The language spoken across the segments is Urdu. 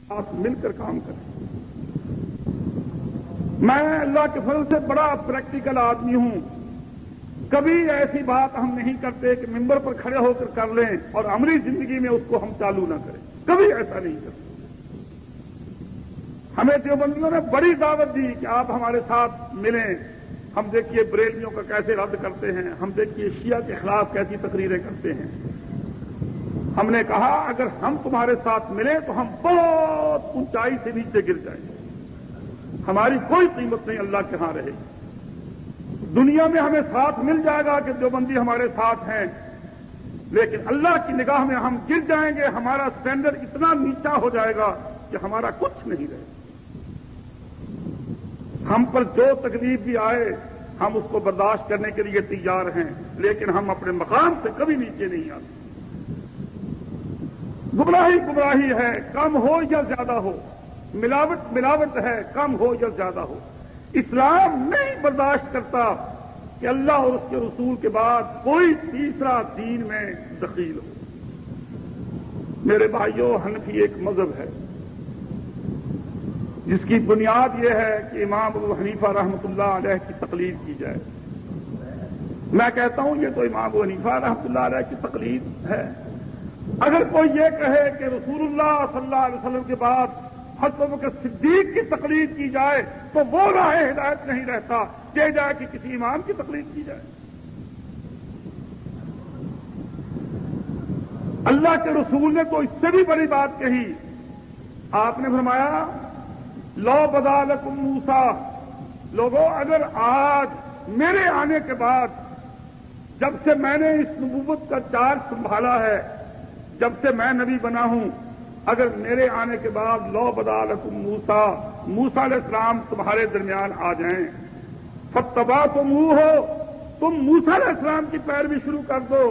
آپ مل کر کام کریں۔ میں اللہ کے فضل سے بڑا پریکٹیکل آدمی ہوں، کبھی ایسی بات ہم نہیں کرتے کہ ممبر پر کھڑے ہو کر کر لیں اور عملی زندگی میں اس کو ہم چالو نہ کریں، کبھی ایسا نہیں کرتے۔ ہمیں دیوبندیوں نے بڑی دعوت دی کہ آپ ہمارے ساتھ ملیں، ہم دیکھیے بریلویوں کا کیسے رد کرتے ہیں، ہم دیکھیے شیعہ کے خلاف کیسی تقریریں کرتے ہیں۔ ہم نے کہا اگر ہم تمہارے ساتھ ملیں تو ہم بہت اونچائی سے نیچے گر جائیں گے، ہماری کوئی قیمت نہیں اللہ کے ہاں رہے گی۔ دنیا میں ہمیں ساتھ مل جائے گا کہ دیوبندی ہمارے ساتھ ہیں، لیکن اللہ کی نگاہ میں ہم گر جائیں گے، ہمارا اسٹینڈرڈ اتنا نیچا ہو جائے گا کہ ہمارا کچھ نہیں رہے۔ ہم پر جو تکلیف بھی آئے ہم اس کو برداشت کرنے کے لیے تیار ہیں، لیکن ہم اپنے مقام سے کبھی نیچے نہیں آتے۔ گمراہی گمراہی ہے، کم ہو یا زیادہ ہو، ملاوٹ ملاوٹ ہے، کم ہو یا زیادہ ہو۔ اسلام نہیں برداشت کرتا کہ اللہ اور اس کے رسول کے بعد کوئی تیسرا دین میں دخیل ہو۔ میرے بھائیوں، حنفی ایک مذہب ہے جس کی بنیاد یہ ہے کہ امام ابو حنیفہ رحمۃ اللہ علیہ کی تقلید کی جائے۔ میں کہتا ہوں یہ تو امام ابو حنیفہ رحمۃ اللہ علیہ کی تقلید ہے۔ اگر کوئی یہ کہے کہ رسول اللہ صلی اللہ علیہ وسلم کے بعد حضرت ابوبکر صدیق کی تقلید کی جائے تو وہ راہ ہدایت نہیں رہتا، کہ جائے کہ کسی امام کی تقلید کی جائے۔ اللہ کے رسول نے تو اس سے بھی بڑی بات کہی، آپ نے فرمایا لو بدا لکم موسیٰ، لوگوں اگر آج میرے آنے کے بعد، جب سے میں نے اس نبوت کا چارج سنبھالا ہے، جب سے میں نبی بنا ہوں، اگر میرے آنے کے بعد لو بدا لکم موسیٰ، موسیٰ علیہ السلام تمہارے درمیان آ جائیں، فاتبعتموہ، تم موسیٰ علیہ السلام کی پیروی شروع کر دو،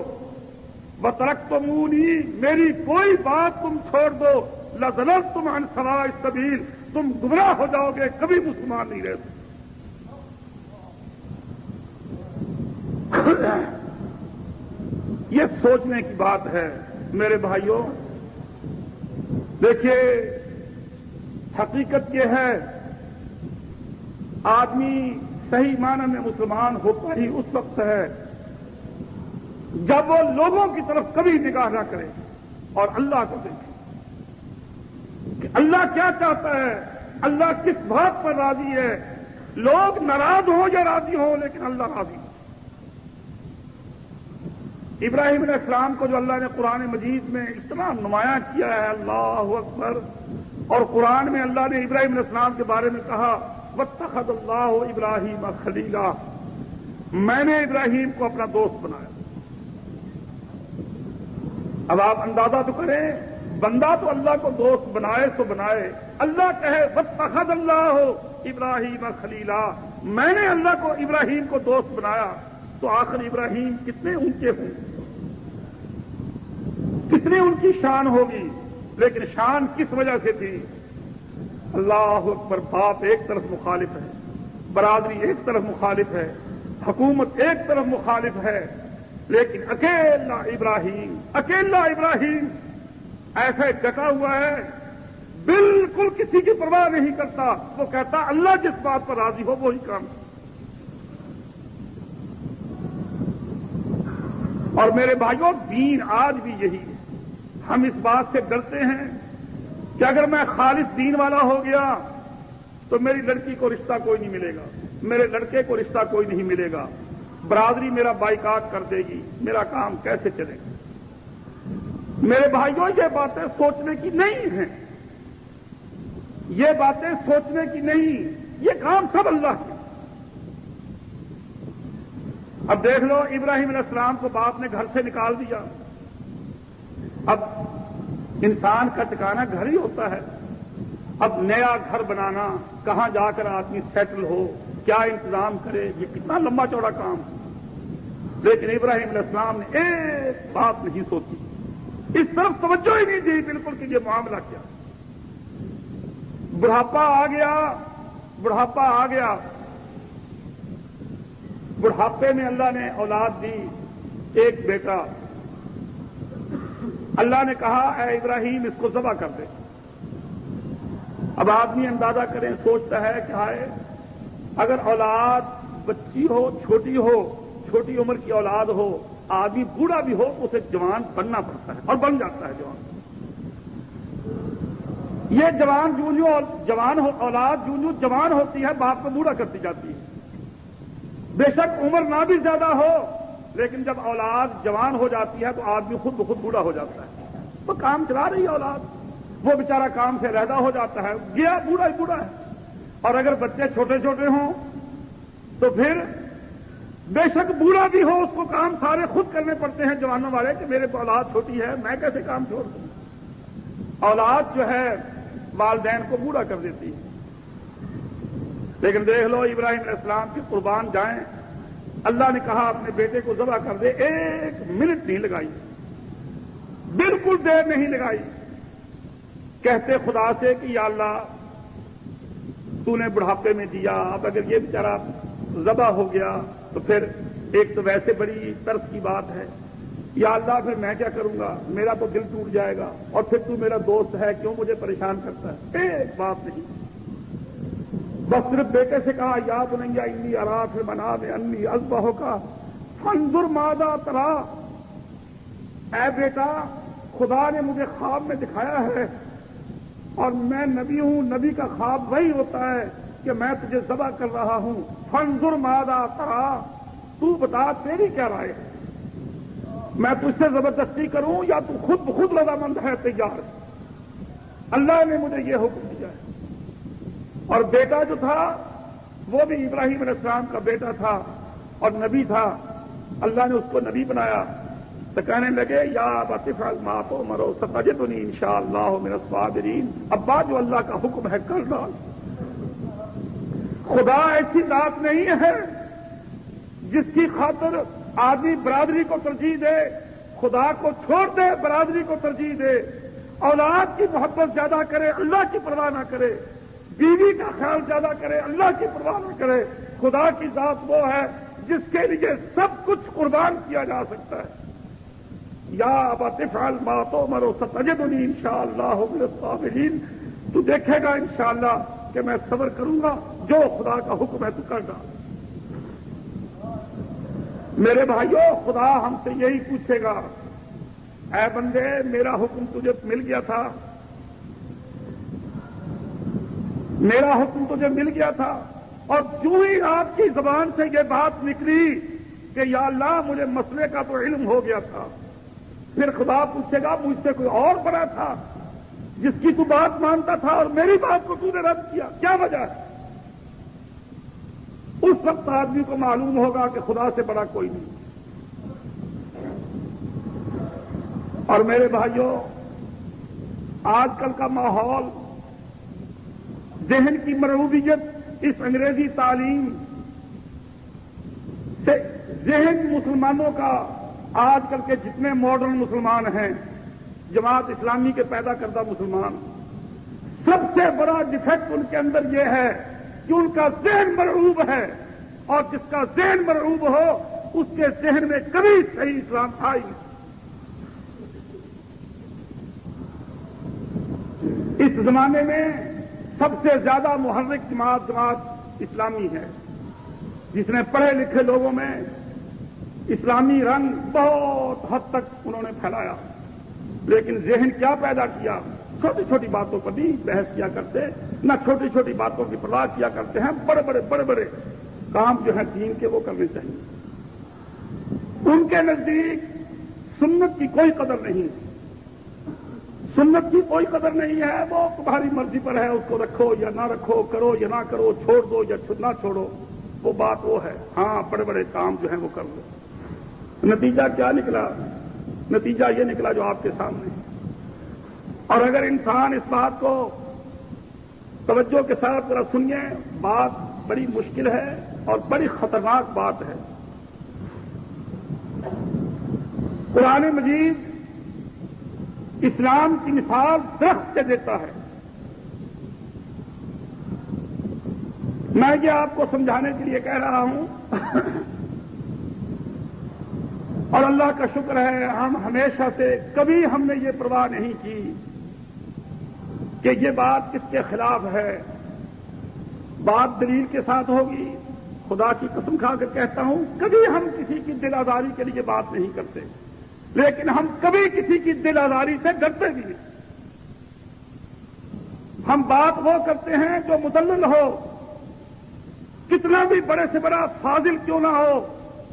وترکتمونی، میری کوئی بات تم چھوڑ دو، لضللتم عن سواء السبیل، تم گمراہ ہو جاؤ گے، کبھی مسلمان نہیں رہ سکتے۔ یہ سوچنے کی بات ہے میرے بھائیوں۔ دیکھیے حقیقت یہ ہے، آدمی صحیح معنی میں مسلمان ہوتا ہی اس وقت ہے جب وہ لوگوں کی طرف کبھی نگاہ نہ کرے اور اللہ کو دیکھے کہ اللہ کیا چاہتا ہے، اللہ کس بات پر راضی ہے۔ لوگ ناراض ہوں یا راضی ہوں، لیکن اللہ راضی ہے۔ ابراہیم علیہ السلام کو جو اللہ نے قرآن مجید میں اتنا نمایاں کیا ہے، اللہ اکبر، اور قرآن میں اللہ نے ابراہیم علیہ السلام کے بارے میں کہا واتخذ اللہ ابراہیم خلیلا، میں نے ابراہیم کو اپنا دوست بنایا۔ اب آپ اندازہ تو کریں، بندہ تو اللہ کو دوست بنائے تو بنائے، اللہ کہے واتخذ اللہ ابراہیم خلیلا، میں نے اللہ کو ابراہیم کو دوست بنایا، تو آخر ابراہیم کتنے اونچے ہوں، کتنی ان کی شان ہوگی، لیکن شان کس وجہ سے تھی؟ اللہ اکبر، باپ ایک طرف مخالف ہے، برادری ایک طرف مخالف ہے، حکومت ایک طرف مخالف ہے، لیکن اکیلا ابراہیم ایسے ڈٹا ہوا ہے، بالکل کسی کی پرواہ نہیں کرتا۔ وہ کہتا اللہ جس بات پر راضی ہو وہی کام۔ اور میرے بھائیوں، دین آج بھی یہی ہے۔ ہم اس بات سے ڈرتے ہیں کہ اگر میں خالص دین والا ہو گیا تو میری لڑکی کو رشتہ کوئی نہیں ملے گا، میرے لڑکے کو رشتہ کوئی نہیں ملے گا، برادری میرا بائیکاٹ کر دے گی، میرا کام کیسے چلے گا؟ میرے بھائیوں، یہ باتیں سوچنے کی نہیں ہیں، یہ باتیں سوچنے کی نہیں، یہ کام سب اللہ کے۔ اب دیکھ لو، ابراہیم علیہ السلام کو باپ نے گھر سے نکال دیا۔ اب انسان کا ٹھکانہ گھر ہی ہوتا ہے۔ اب نیا گھر بنانا، کہاں جا کر آدمی سیٹل ہو، کیا انتظام کرے، یہ کتنا لمبا چوڑا کام ہے۔ لیکن ابراہیم علیہ السلام نے ایک بات نہیں سوچی، اس طرف توجہ ہی نہیں دی بالکل کہ یہ معاملہ کیا۔ بڑھاپا آ گیا، بڑھاپے میں اللہ نے اولاد دی، ایک بیٹا۔ اللہ نے کہا اے ابراہیم اس کو ذبح کر دے۔ اب آدمی اندازہ کریں، سوچتا ہے کہ ہائے اگر اولاد بچی ہو، چھوٹی عمر کی اولاد ہو، آدمی بوڑھا بھی ہو تو اسے جوان بننا پڑتا ہے اور بن جاتا ہے جوان۔ یہ اولاد جوں جوان ہوتی ہے باپ کو بوڑھا کرتی جاتی ہے۔ بے شک عمر نہ بھی زیادہ ہو، لیکن جب اولاد جوان ہو جاتی ہے تو آدمی خود بخود بوڑھا ہو جاتا ہے۔ تو کام چلا رہی ہے اولاد، وہ بیچارہ کام سے علیحدہ ہو جاتا ہے، گیا بوڑھا ہی بوڑھا ہے۔ اور اگر بچے چھوٹے چھوٹے ہوں تو پھر بے شک بوڑھا بھی ہو اس کو کام سارے خود کرنے پڑتے ہیں جوانوں والے، کہ میرے کو اولاد چھوٹی ہے میں کیسے کام چھوڑ دوں۔ اولاد جو ہے والدین کو بوڑھا کر دیتی ہے۔ لیکن دیکھ لو ابراہیم علیہ السلام کی قربان جائیں، اللہ نے کہا اپنے بیٹے کو ذبح کر دے، 1 منٹ نہیں لگائی، بالکل دیر نہیں لگائی، کہتے خدا سے کہ یا اللہ تو نے بڑھاپے میں دیا، اب اگر یہ بیچارہ ذبح ہو گیا تو پھر ایک تو ویسے بڑی ترس کی بات ہے، یا اللہ پھر میں کیا کروں گا، میرا تو دل ٹوٹ جائے گا، اور پھر تو میرا دوست ہے کیوں مجھے پریشان کرتا ہے۔ ایک بات نہیں، بس صرف بیٹے سے کہا یا بنیا انی ارا فی المنام انی اذبحک فانظر ماذا تری، اے بیٹا خدا نے مجھے خواب میں دکھایا ہے اور میں نبی ہوں، نبی کا خواب وہی ہوتا ہے کہ میں تجھے ذبح کر رہا ہوں، فانظر ماذا تری، تو بتا تیری کیا رائے ہے، میں تجھ سے زبردستی کروں یا تو خود بخود رضامند ہے، تیار ہے۔ اللہ نے مجھے یہ حکم دیا ہے۔ اور بیٹا جو تھا وہ بھی ابراہیم علیہ السلام کا بیٹا تھا اور نبی تھا، اللہ نے اس کو نبی بنایا، تو کہنے لگے یا ابت افعل ما تؤمر ستجدنی انشاءاللہ من الصابرین، ابا جو اللہ کا حکم ہے کر ڈال۔ خدا ایسی ذات نہیں ہے جس کی خاطر آدمی برادری کو ترجیح دے، خدا کو چھوڑ دے برادری کو ترجیح دے، اولاد کی محبت زیادہ کرے اللہ کی پرواہ نہ کرے، بیوی کا خیال زیادہ کرے اللہ کی پرواہ نہ کرے۔ خدا کی ذات وہ ہے جس کے لیے سب کچھ قربان کیا جا سکتا ہے۔ یا ابت افعل ما تؤمر ستجدنی انشاءاللہ من الصابرین، تو دیکھے گا انشاءاللہ کہ میں صبر کروں گا، جو خدا کا حکم ہے تو کر ڈال۔ میرے بھائیوں خدا ہم سے یہی پوچھے گا، اے بندے میرا حکم تجھے مل گیا تھا، میرا حکم تجھے مل گیا تھا، اور جو ہی آپ کی زبان سے یہ بات نکلی کہ یا اللہ مجھے مسئلے کا تو علم ہو گیا تھا، پھر خدا پوچھے گا مجھ سے کوئی اور بڑا تھا جس کی تو بات مانتا تھا اور میری بات کو تو نے رد کیا، کیا وجہ ہے؟ اس وقت آدمی کو معلوم ہوگا کہ خدا سے بڑا کوئی نہیں۔ اور میرے بھائیوں آج کل کا ماحول، ذہن کی مرعوبیت، اس انگریزی تعلیم سے ذہن مسلمانوں کا، آج کل کے جتنے ماڈرن مسلمان ہیں، جماعت اسلامی کے پیدا کردہ مسلمان، سب سے بڑا ڈیفیکٹ ان کے اندر یہ ہے کہ ان کا ذہن مرعوب ہے، اور جس کا ذہن مرعوب ہو اس کے ذہن میں کبھی صحیح اسلام تھا ہی نہیں۔ اس زمانے میں سب سے زیادہ محرک جماعت اسلامی ہے، جس نے پڑھے لکھے لوگوں میں اسلامی رنگ بہت حد تک انہوں نے پھیلایا، لیکن ذہن کیا پیدا کیا؟ چھوٹی چھوٹی باتوں پر نہیں بحث کیا کرتے، نہ چھوٹی چھوٹی باتوں کی پرواہ کیا کرتے ہیں، بڑے بڑے کام جو ہیں دین کے وہ کرنے چاہیے۔ ان کے نزدیک سنت کی کوئی قدر نہیں، سنت کی کوئی قدر نہیں ہے، وہ تمہاری مرضی پر ہے، اس کو رکھو یا نہ رکھو، کرو یا نہ کرو، چھوڑ دو یا نہ چھوڑو، وہ بات وہ ہے، ہاں بڑے بڑے کام جو ہیں وہ کر لو۔ نتیجہ کیا نکلا؟ نتیجہ یہ نکلا جو آپ کے سامنے ہے۔ اور اگر انسان اس بات کو توجہ کے ساتھ ذرا سنیے، بات بڑی مشکل ہے اور بڑی خطرناک بات ہے۔ قرآن مجید اسلام کی مثال درخت سے دیتا ہے۔ میں یہ آپ کو سمجھانے کے لیے کہہ رہا ہوں، اور اللہ کا شکر ہے ہم ہمیشہ سے کبھی ہم نے یہ پرواہ نہیں کی کہ یہ بات کس کے خلاف ہے، بات دلیل کے ساتھ ہوگی. خدا کی قسم کھا کر کہتا ہوں کبھی ہم کسی کی دل آزاری کے لیے بات نہیں کرتے، لیکن ہم کبھی کسی کی دل آزاری سے ڈرتے بھی نہیں. ہم بات وہ کرتے ہیں جو مدلل ہو، کتنا بھی بڑے سے بڑا فاضل کیوں نہ ہو،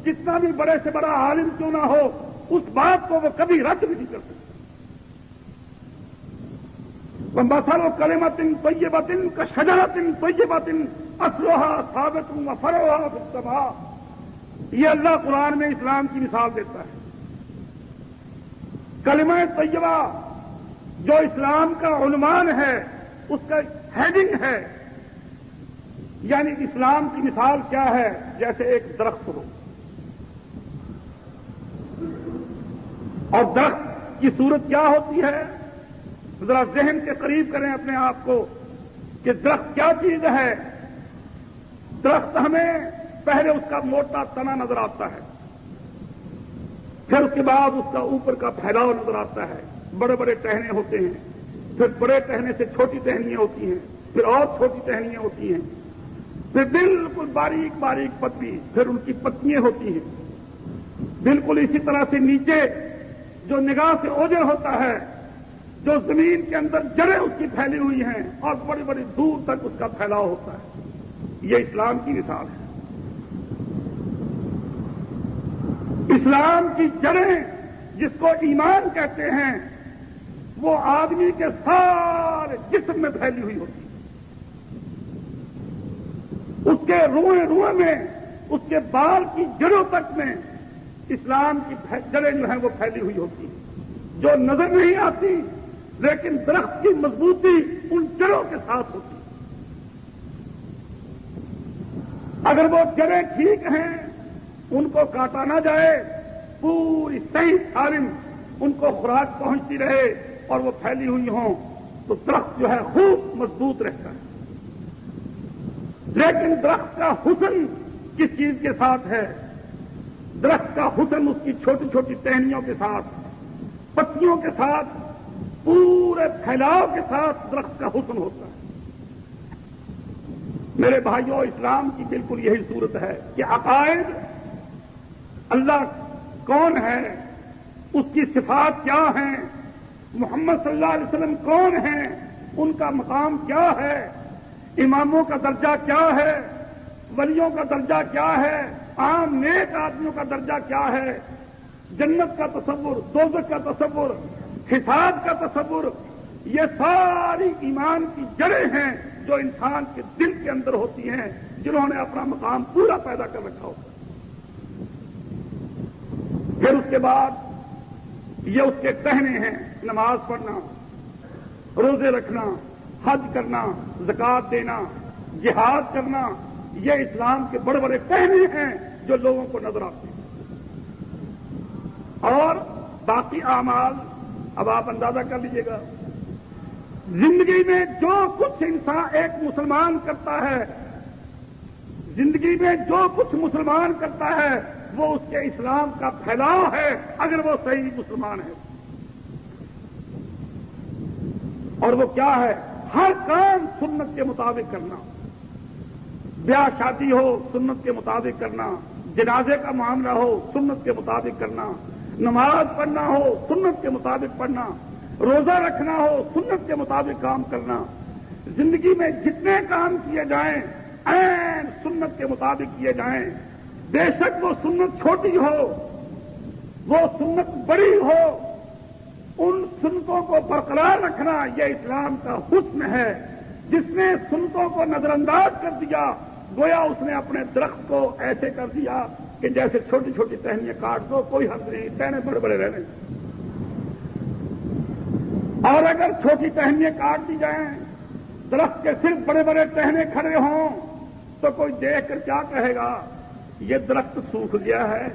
کتنا بھی بڑے سے بڑا عالم کیوں نہ ہو، اس بات کو وہ کبھی رد بھی نہیں کر سکتے. وَمَثَلُ كَلِمَةٍ طَيِّبَةٍ كَشَجَرَةٍ طَيِّبَةٍ أَصْلُهَا ثَابِتٌ وَفَرْعُهَا فِي السَّمَاءِ. یہ اللہ قرآن میں اسلام کی مثال دیتا ہے. کلمہ طیبہ جو اسلام کا عنوان ہے، اس کا ہیڈنگ ہے، یعنی اسلام کی مثال کیا ہے؟ جیسے ایک درخت ہو، اور درخت کی صورت کیا ہوتی ہے؟ ذرا ذہن کے قریب کریں اپنے آپ کو کہ درخت کیا چیز ہے. درخت ہمیں پہلے اس کا موٹا تنا نظر آتا ہے، پھر اس کے بعد اس کا اوپر کا پھیلاؤ نظر آتا ہے، بڑے بڑے ٹہنے ہوتے ہیں، پھر بڑے ٹہنے سے چھوٹی ٹہنیاں ہوتی ہیں، پھر اور چھوٹی ٹہنیاں ہوتی ہیں، پھر بالکل باریک باریک پتی، پھر ان کی پتیاں ہوتی ہیں. بالکل اسی طرح سے نیچے جو نگاہ سے اوجھل ہوتا ہے، جو زمین کے اندر جڑیں اس کی پھیلی ہوئی ہیں اور بڑی بڑی دور تک اس کا پھیلاؤ ہوتا ہے. یہ اسلام کی مثال ہے. اسلام کی جڑیں جس کو ایمان کہتے ہیں وہ آدمی کے سارے جسم میں پھیلی ہوئی ہوتی ہے. اس کے روئیں روئیں میں، اس کے بال کی جڑوں تک میں اسلام کی جڑیں جو ہیں وہ پھیلی ہوئی ہوتی ہیں، جو نظر نہیں آتی، لیکن درخت کی مضبوطی ان جڑوں کے ساتھ ہوتی ہے. اگر وہ جڑیں ٹھیک ہیں، ان کو کاٹا نہ جائے، پوری صحیح سالم ان کو خوراک پہنچتی رہے اور وہ پھیلی ہوئی ہوں، تو درخت جو ہے خوب مضبوط رہتا ہے. لیکن درخت کا حسن کس چیز کے ساتھ ہے؟ درخت کا حسن اس کی چھوٹی چھوٹی ٹہنیوں کے ساتھ، پتیوں کے ساتھ، پورے پھیلاؤ کے ساتھ درخت کا حسن ہوتا ہے. میرے بھائیوں، اسلام کی بالکل یہی صورت ہے کہ عقائد، اللہ کون ہے، اس کی صفات کیا ہیں، محمد صلی اللہ علیہ وسلم کون ہیں، ان کا مقام کیا ہے، اماموں کا درجہ کیا ہے، ولیوں کا درجہ کیا ہے، عام نیک آدمیوں کا درجہ کیا ہے، جنت کا تصور، دوزخ کا تصور، حساب کا تصور، یہ ساری ایمان کی جڑیں ہیں جو انسان کے دل کے اندر ہوتی ہیں، جنہوں نے اپنا مقام پورا پیدا کر رکھا ہوتا ہے. پھر اس کے بعد یہ اس کے کہنے ہیں، نماز پڑھنا، روزے رکھنا، حج کرنا، زکوٰۃ دینا، جہاد کرنا، یہ اسلام کے بڑے بڑے کہنے ہیں جو لوگوں کو نظر آتے ہیں. اور باقی اعمال اب آپ اندازہ کر لیجیے گا، زندگی میں جو کچھ انسان ایک مسلمان کرتا ہے، زندگی میں جو کچھ مسلمان کرتا ہے وہ اس کے اسلام کا پھیلاؤ ہے، اگر وہ صحیح مسلمان ہے. اور وہ کیا ہے؟ ہر کام سنت کے مطابق کرنا، بیاہ شادی ہو سنت کے مطابق کرنا، جنازے کا معاملہ ہو سنت کے مطابق کرنا، نماز پڑھنا ہو سنت کے مطابق پڑھنا، روزہ رکھنا ہو سنت کے مطابق کام کرنا. زندگی میں جتنے کام کیے جائیں عین سنت کے مطابق کیے جائیں، بے شک وہ سنت چھوٹی ہو، وہ سنت بڑی ہو، ان سنتوں کو برقرار رکھنا یہ اسلام کا حسن ہے. جس نے سنتوں کو نظر انداز کر دیا گویا اس نے اپنے درخت کو ایسے کر دیا کہ جیسے چھوٹی چھوٹی ٹہنیاں کاٹ دو، کوئی حرض نہیں، ٹہنے بڑے بڑے رہنے. اور اگر چھوٹی ٹہنیاں کاٹ دی جائیں، درخت کے صرف بڑے بڑے ٹہنے کھڑے ہوں، تو کوئی دیکھ کر کیا کہے گا؟ یہ درخت سوکھ گیا ہے،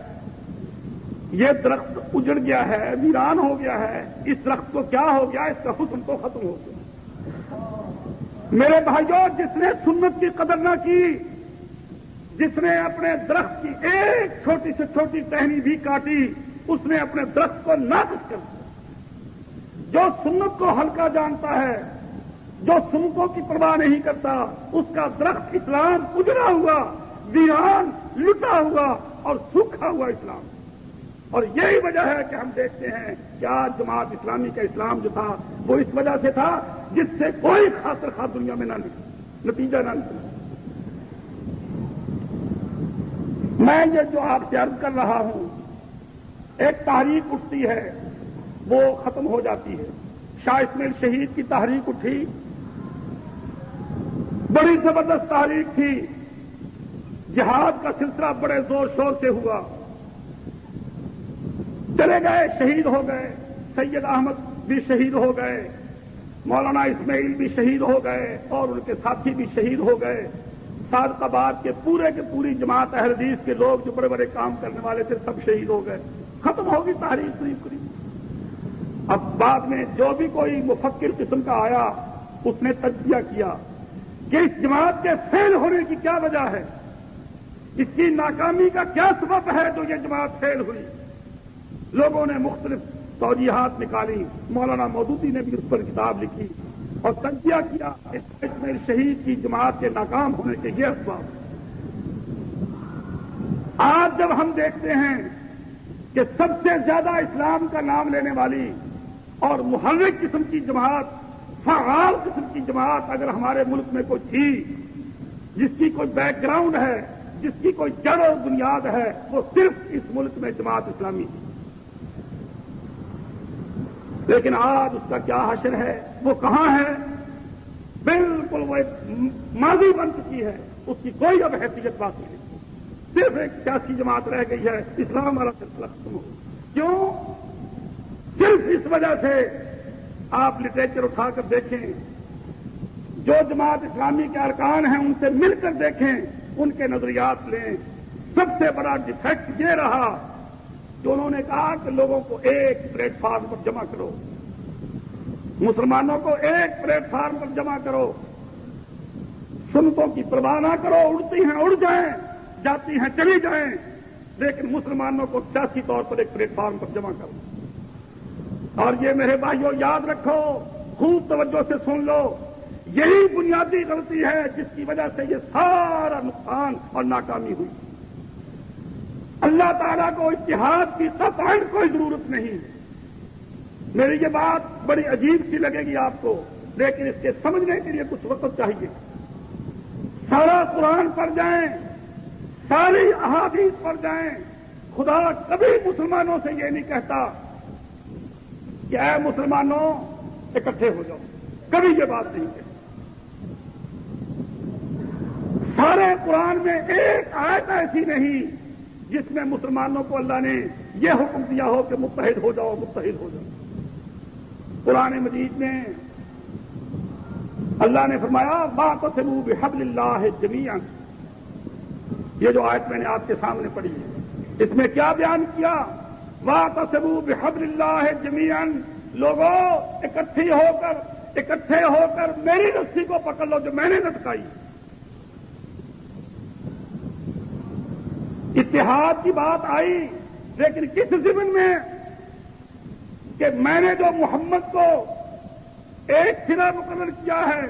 یہ درخت اجڑ گیا ہے، ویران ہو گیا ہے، اس درخت کو کیا ہو گیا؟ اس کا حسن تو ختم ہو گیا. میرے بھائیوں، جس نے سنت کی قدر نہ کی، جس نے اپنے درخت کی ایک چھوٹی سے چھوٹی ٹہنی بھی کاٹی، اس نے اپنے درخت کو ناقص کر دیا. جو سنت کو ہلکا جانتا ہے، جو سمتوں کی پرواہ نہیں کرتا، اس کا درخت اسلام اجڑا ہوا، ویران، لٹا ہوا اور سوکھا ہوا اسلام. اور یہی وجہ ہے کہ ہم دیکھتے ہیں کہ آج جماعت اسلامی کا اسلام جو تھا وہ اس وجہ سے تھا جس سے کوئی خاطر خواہ دنیا میں نہ نتیجہ نہ نکلا. میں یہ جو آپ سے عرض کر رہا ہوں، ایک تحریک اٹھتی ہے وہ ختم ہو جاتی ہے. شاہ اسماعیل شہید کی تحریک اٹھی، بڑی زبردست تحریک تھی، جہاد کا سلسلہ بڑے زور شور سے ہوا، چلے گئے، شہید ہو گئے. سید احمد بھی شہید ہو گئے، مولانا اسماعیل بھی شہید ہو گئے اور ان کے ساتھی بھی شہید ہو گئے. صادقآباد کے پوری جماعت اہل حدیث کے لوگ جو بڑے بڑے کام کرنے والے تھے سب شہید ہو گئے. ختم ہوگی تحریک قریب قریب. اب بعد میں جو بھی کوئی مفکر قسم کا آیا اس نے تجزیہ کیا کہ اس جماعت کے فیل ہونے کی کیا وجہ ہے، اس کی ناکامی کا کیا سبب ہے جو یہ جماعت فیل ہوئی. لوگوں نے مختلف توجیحات نکالی، مولانا مودودی نے بھی اس پر کتاب لکھی اور تجزیہ کیا اسماعیل شہید کی جماعت کے ناکام ہونے کے یہ اسباب. آج جب ہم دیکھتے ہیں کہ سب سے زیادہ اسلام کا نام لینے والی اور محرک قسم کی جماعت، فعال قسم کی جماعت اگر ہمارے ملک میں کوئی تھی جس کی کوئی بیک گراؤنڈ ہے، جس کی کوئی جڑ اور بنیاد ہے، وہ صرف اس ملک میں جماعت اسلامی تھی. لیکن آج اس کا کیا حشر ہے، وہ کہاں ہے؟ بالکل وہ ایک ماضی بن چکی ہے، اس کی کوئی اب حیثیت باقی نہیں. صرف ایک سیاسی جماعت رہ گئی ہے، اسلام والا سلسلہ ختم ہو. کیوں؟ صرف اس وجہ سے آپ لٹریچر اٹھا کر دیکھیں، جو جماعت اسلامی کے ارکان ہیں ان سے مل کر دیکھیں، ان کے نظریات لیں. سب سے بڑا ڈیفیکٹ یہ رہا کہ انہوں نے کہا کہ لوگوں کو ایک پلیٹ فارم پر جمع کرو، مسلمانوں کو ایک پلیٹ فارم پر جمع کرو، سنتوں کی پرواہ نہ کرو، اڑتی ہیں اڑ جائیں، جاتی ہیں چلی جائیں، لیکن مسلمانوں کو سیاسی طور پر ایک پلیٹ فارم پر جمع کرو. اور یہ میرے بھائیوں یاد رکھو، خوب توجہ سے سن لو، یہی بنیادی غلطی ہے جس کی وجہ سے یہ سارا نقصان اور ناکامی ہوئی. اللہ تعالیٰ کو اتحاد کی قطعاً کوئی ضرورت نہیں. میری یہ بات بڑی عجیب سی لگے گی آپ کو، لیکن اس کے سمجھنے کے لیے کچھ وقت چاہیے. سارا قرآن پڑھ جائیں، ساری احادیث پڑھ جائیں، خدا کبھی مسلمانوں سے یہ نہیں کہتا کہ اے مسلمانوں اکٹھے ہو جاؤ، کبھی یہ بات نہیں کہتا. سارے قرآن میں ایک آیت ایسی نہیں جس میں مسلمانوں کو اللہ نے یہ حکم دیا ہو کہ متحد ہو جاؤ، متحد ہو جاؤ. قرآن مجید میں اللہ نے فرمایا واعتصموا بحبل اللہ جمیعا. یہ جو آیت میں نے آپ کے سامنے پڑھی ہے، اس میں کیا بیان کیا؟ واعتصموا بحبل اللہ جمیعا. لوگوں اکٹھے ہو کر میری رسی کو پکڑ لو جو میں نے لٹکائی. اتحاد کی بات آئی، لیکن کس ضمن میں؟ کہ میں نے جو محمد کو ایک سرا مقرر کیا ہے،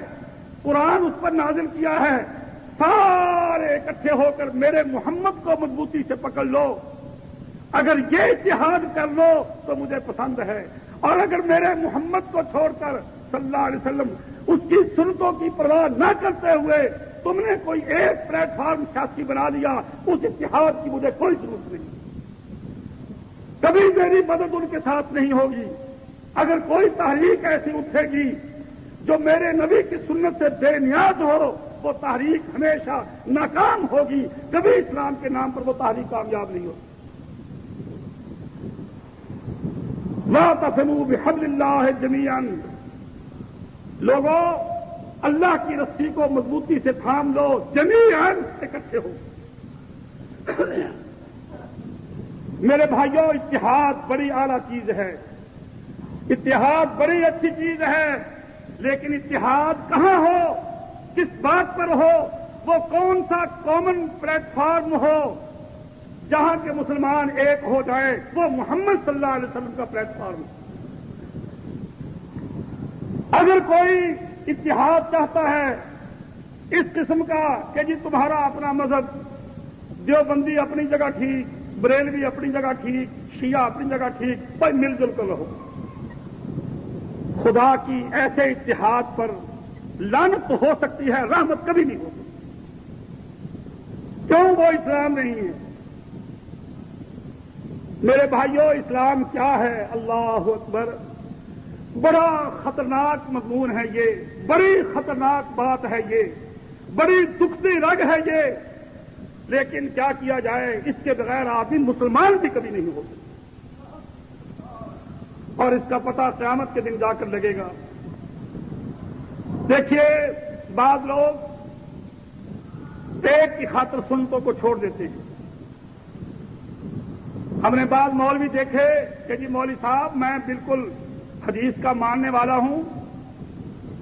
قرآن اس پر نازل کیا ہے، سارے اکٹھے ہو کر میرے محمد کو مضبوطی سے پکڑ لو. اگر یہ اتحاد کر لو تو مجھے پسند ہے، اور اگر میرے محمد کو چھوڑ کر صلی اللہ علیہ وسلم اس کی سنتوں کی پرواہ نہ کرتے ہوئے تم نے کوئی ایک پلیٹ فارم سیاسی بنا لیا، اس اتحاد کی مجھے کوئی ضرورت نہیں. کبھی میری مدد ان کے ساتھ نہیں ہوگی. اگر کوئی تحریک ایسی اٹھے گی جو میرے نبی کی سنت سے بے نیاز ہو، وہ تحریک ہمیشہ ناکام ہوگی. کبھی اسلام کے نام پر وہ تحریک کامیاب نہیں ہوگی. واعتصموا بحبل اللہ جمیعا. لوگوں اللہ کی رسی کو مضبوطی سے تھام لو، جمیعا اکٹھے ہو. میرے بھائیوں، اتحاد بڑی اعلیٰ چیز ہے، اتحاد بڑی اچھی چیز ہے، لیکن اتحاد کہاں ہو، کس بات پر ہو، وہ کون سا کامن پلیٹ فارم ہو جہاں کے مسلمان ایک ہو جائیں. وہ محمد صلی اللہ علیہ وسلم کا پلیٹ فارم. اگر کوئی اتحاد چاہتا ہے اس قسم کا کہ جی تمہارا اپنا مذہب، دیوبندی اپنی جگہ ٹھیک، بریلوی اپنی جگہ ٹھیک، شیعہ اپنی جگہ ٹھیک، پر مل جل کر رہو. خدا کی ایسے اتحاد پر لعنت تو ہو سکتی ہے، رحمت کبھی نہیں ہو سکتی. کیوں؟ وہ اسلام نہیں ہے. میرے بھائیوں، اسلام کیا ہے؟ اللہ اکبر. بڑا خطرناک مضمون ہے یہ، بڑی خطرناک بات ہے یہ، بڑی دکھتی رگ ہے یہ. لیکن کیا کیا جائے، اس کے بغیر آدمی مسلمان بھی کبھی نہیں ہو سکتا، اور اس کا پتہ قیامت کے دن جا کر لگے گا. دیکھیے، بعض لوگ پیٹ کی خاطر سنتوں کو چھوڑ دیتے ہیں. ہم نے بعض مولوی دیکھے کہ جی مولوی صاحب میں بالکل حدیث کا ماننے والا ہوں،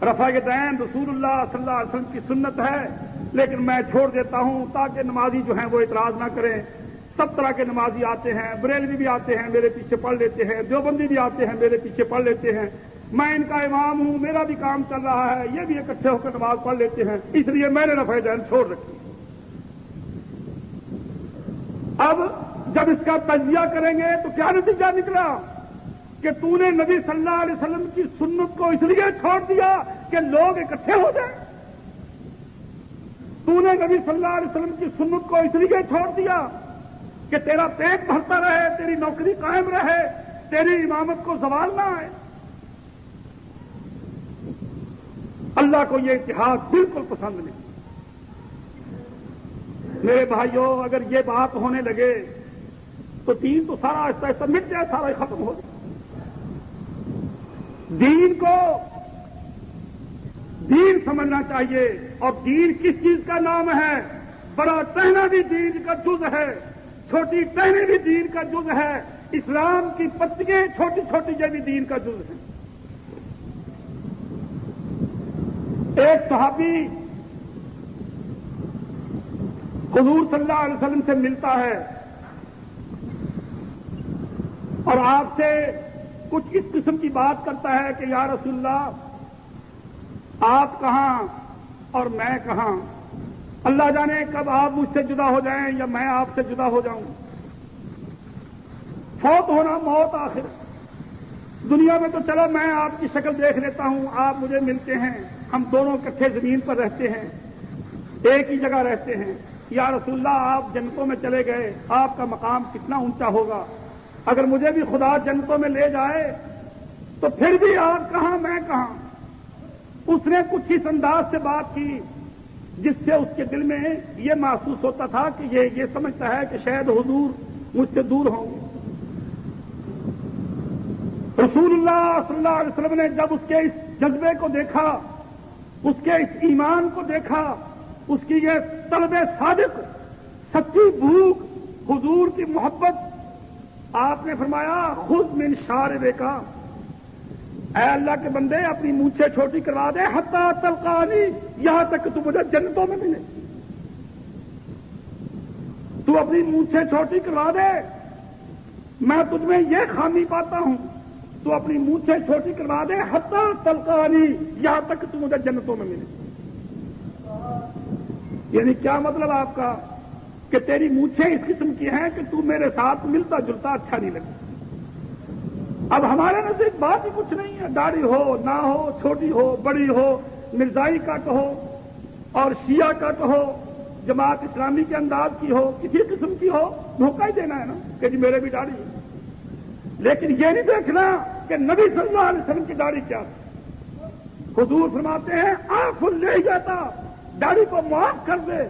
رفع یدین رسول اللہ صلی اللہ علیہ وسلم کی سنت ہے، لیکن میں چھوڑ دیتا ہوں تاکہ نمازی جو ہیں وہ اعتراض نہ کریں. سب طرح کے نمازی آتے ہیں، بریلوی بھی آتے ہیں میرے پیچھے پڑھ لیتے ہیں، دیوبندی بھی آتے ہیں میرے پیچھے پڑھ لیتے ہیں، میں ان کا امام ہوں، میرا بھی کام چل رہا ہے، یہ بھی اکٹھے ہو کر نماز پڑھ لیتے ہیں، اس لیے میں نے رفع یدین چھوڑ رکھی. اب جب اس کا تجزیہ کریں گے تو کیا نتیجہ نکلا کہ تو نے نبی صلی اللہ علیہ وسلم کی سنت کو اس لیے چھوڑ دیا کہ لوگ اکٹھے ہو جائیں. تو نے نبی صلی اللہ علیہ وسلم کی سنت کو اس لیے چھوڑ دیا کہ تیرا پیٹ بھرتا رہے، تیری نوکری قائم رہے، تیری امامت کو زوال نہ آئے. اللہ کو یہ اتحاد بالکل پسند نہیں. میرے بھائیوں، اگر یہ بات ہونے لگے تو دین تو سارا آہستہ آہستہ مٹ جائے، سارا ختم ہو جائے. دین کو دین سمجھنا چاہیے. اور دین کس چیز کا نام ہے؟ بڑا ٹہنا بھی دین کا جز ہے، چھوٹی ٹہنی بھی دین کا جز ہے، اسلام کی پتیاں چھوٹی چھوٹی یہ بھی دین کا جز ہے. ایک صحابی حضور صلی اللہ علیہ وسلم سے ملتا ہے اور آپ سے کچھ اس قسم کی بات کرتا ہے کہ یا رسول اللہ، آپ کہاں اور میں کہاں؟ اللہ جانے کب آپ مجھ سے جدا ہو جائیں یا میں آپ سے جدا ہو جاؤں. فوت ہونا موت آخر. دنیا میں تو چلو میں آپ کی شکل دیکھ لیتا ہوں، آپ مجھے ملتے ہیں، ہم دونوں اکٹھے زمین پر رہتے ہیں، ایک ہی جگہ رہتے ہیں. یا رسول اللہ، آپ جنتوں میں چلے گئے، آپ کا مقام کتنا اونچا ہوگا. اگر مجھے بھی خدا جنتوں میں لے جائے تو پھر بھی آپ کہاں میں کہاں. اس نے کچھ اس انداز سے بات کی جس سے اس کے دل میں یہ محسوس ہوتا تھا کہ یہ سمجھتا ہے کہ شاید حضور مجھ سے دور ہوں گے. رسول اللہ صلی اللہ علیہ وسلم نے جب اس کے اس جذبے کو دیکھا، اس کے اس ایمان کو دیکھا، اس کی یہ طلب صادق، سچی بھوک، حضور کی محبت، آپ نے فرمایا خذ من شاربک، اے اللہ کے بندے اپنی مونچھیں چھوٹی کروا دے، حتی تلقانی، یہاں تک کہ تو مجھے جنتوں میں ملے. تو اپنی مونچھیں چھوٹی کروا دے، میں تجھ میں یہ خامی پاتا ہوں. تو اپنی مونچھیں چھوٹی کروا دے، حتی تلقانی، یہاں تک کہ تو مجھے جنتوں میں ملے. یعنی کیا مطلب آپ کا؟ کہ تیری مونچھیں اس قسم کی ہیں کہ تو میرے ساتھ ملتا جلتا اچھا نہیں لگتا. اب ہمارے نزدیک بات ہی کچھ نہیں ہے، داڑھی ہو نہ ہو، چھوٹی ہو بڑی ہو، مرزائی کا کہو اور شیعہ کا کہو، جماعت اسلامی کے انداز کی ہو، کسی قسم کی ہو، دھوکہ ہی دینا ہے نا کہ جی میرے بھی داڑھی ہے. لیکن یہ نہیں دیکھنا کہ نبی صلی اللہ علیہ وسلم کی داڑھی کیا ہے. حضور فرماتے ہیں آنکھ لے جاتا، داڑھی کو معاف کر دے،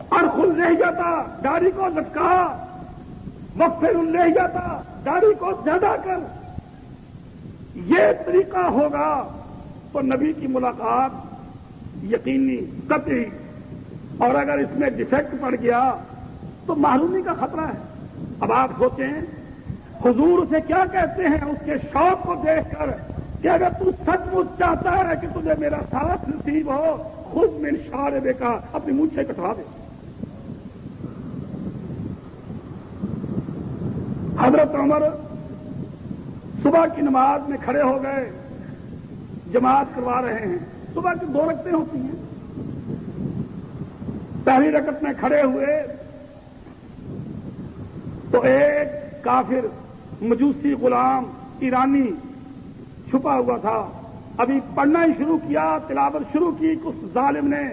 اور خود رہ جاتا، داڑھی کو لٹکا، مغفر لے جاتا، داڑھی کو زیادہ کر. یہ طریقہ ہوگا تو نبی کی ملاقات یقینی قطعی. اور اگر اس میں ڈیفیکٹ پڑ گیا تو محرومی کا خطرہ ہے. اب آپ سوچیں حضور اسے کیا کہتے ہیں اس کے شوق کو دیکھ کر کہ اگر تو سچ مچ چاہتا ہے کہ تجھے میرا ساتھ نصیب ہو، خود من شاربک، اپنی مونچھیں کٹوا دے. حضرت عمر صبح کی نماز میں کھڑے ہو گئے، جماعت کروا رہے ہیں. صبح کی 2 رکعتیں ہوتی ہیں. پہلی رکعت میں کھڑے ہوئے تو ایک کافر مجوسی غلام ایرانی چھپا ہوا تھا. ابھی پڑھنا ہی شروع کیا, تلاوت شروع کی, اس ظالم نے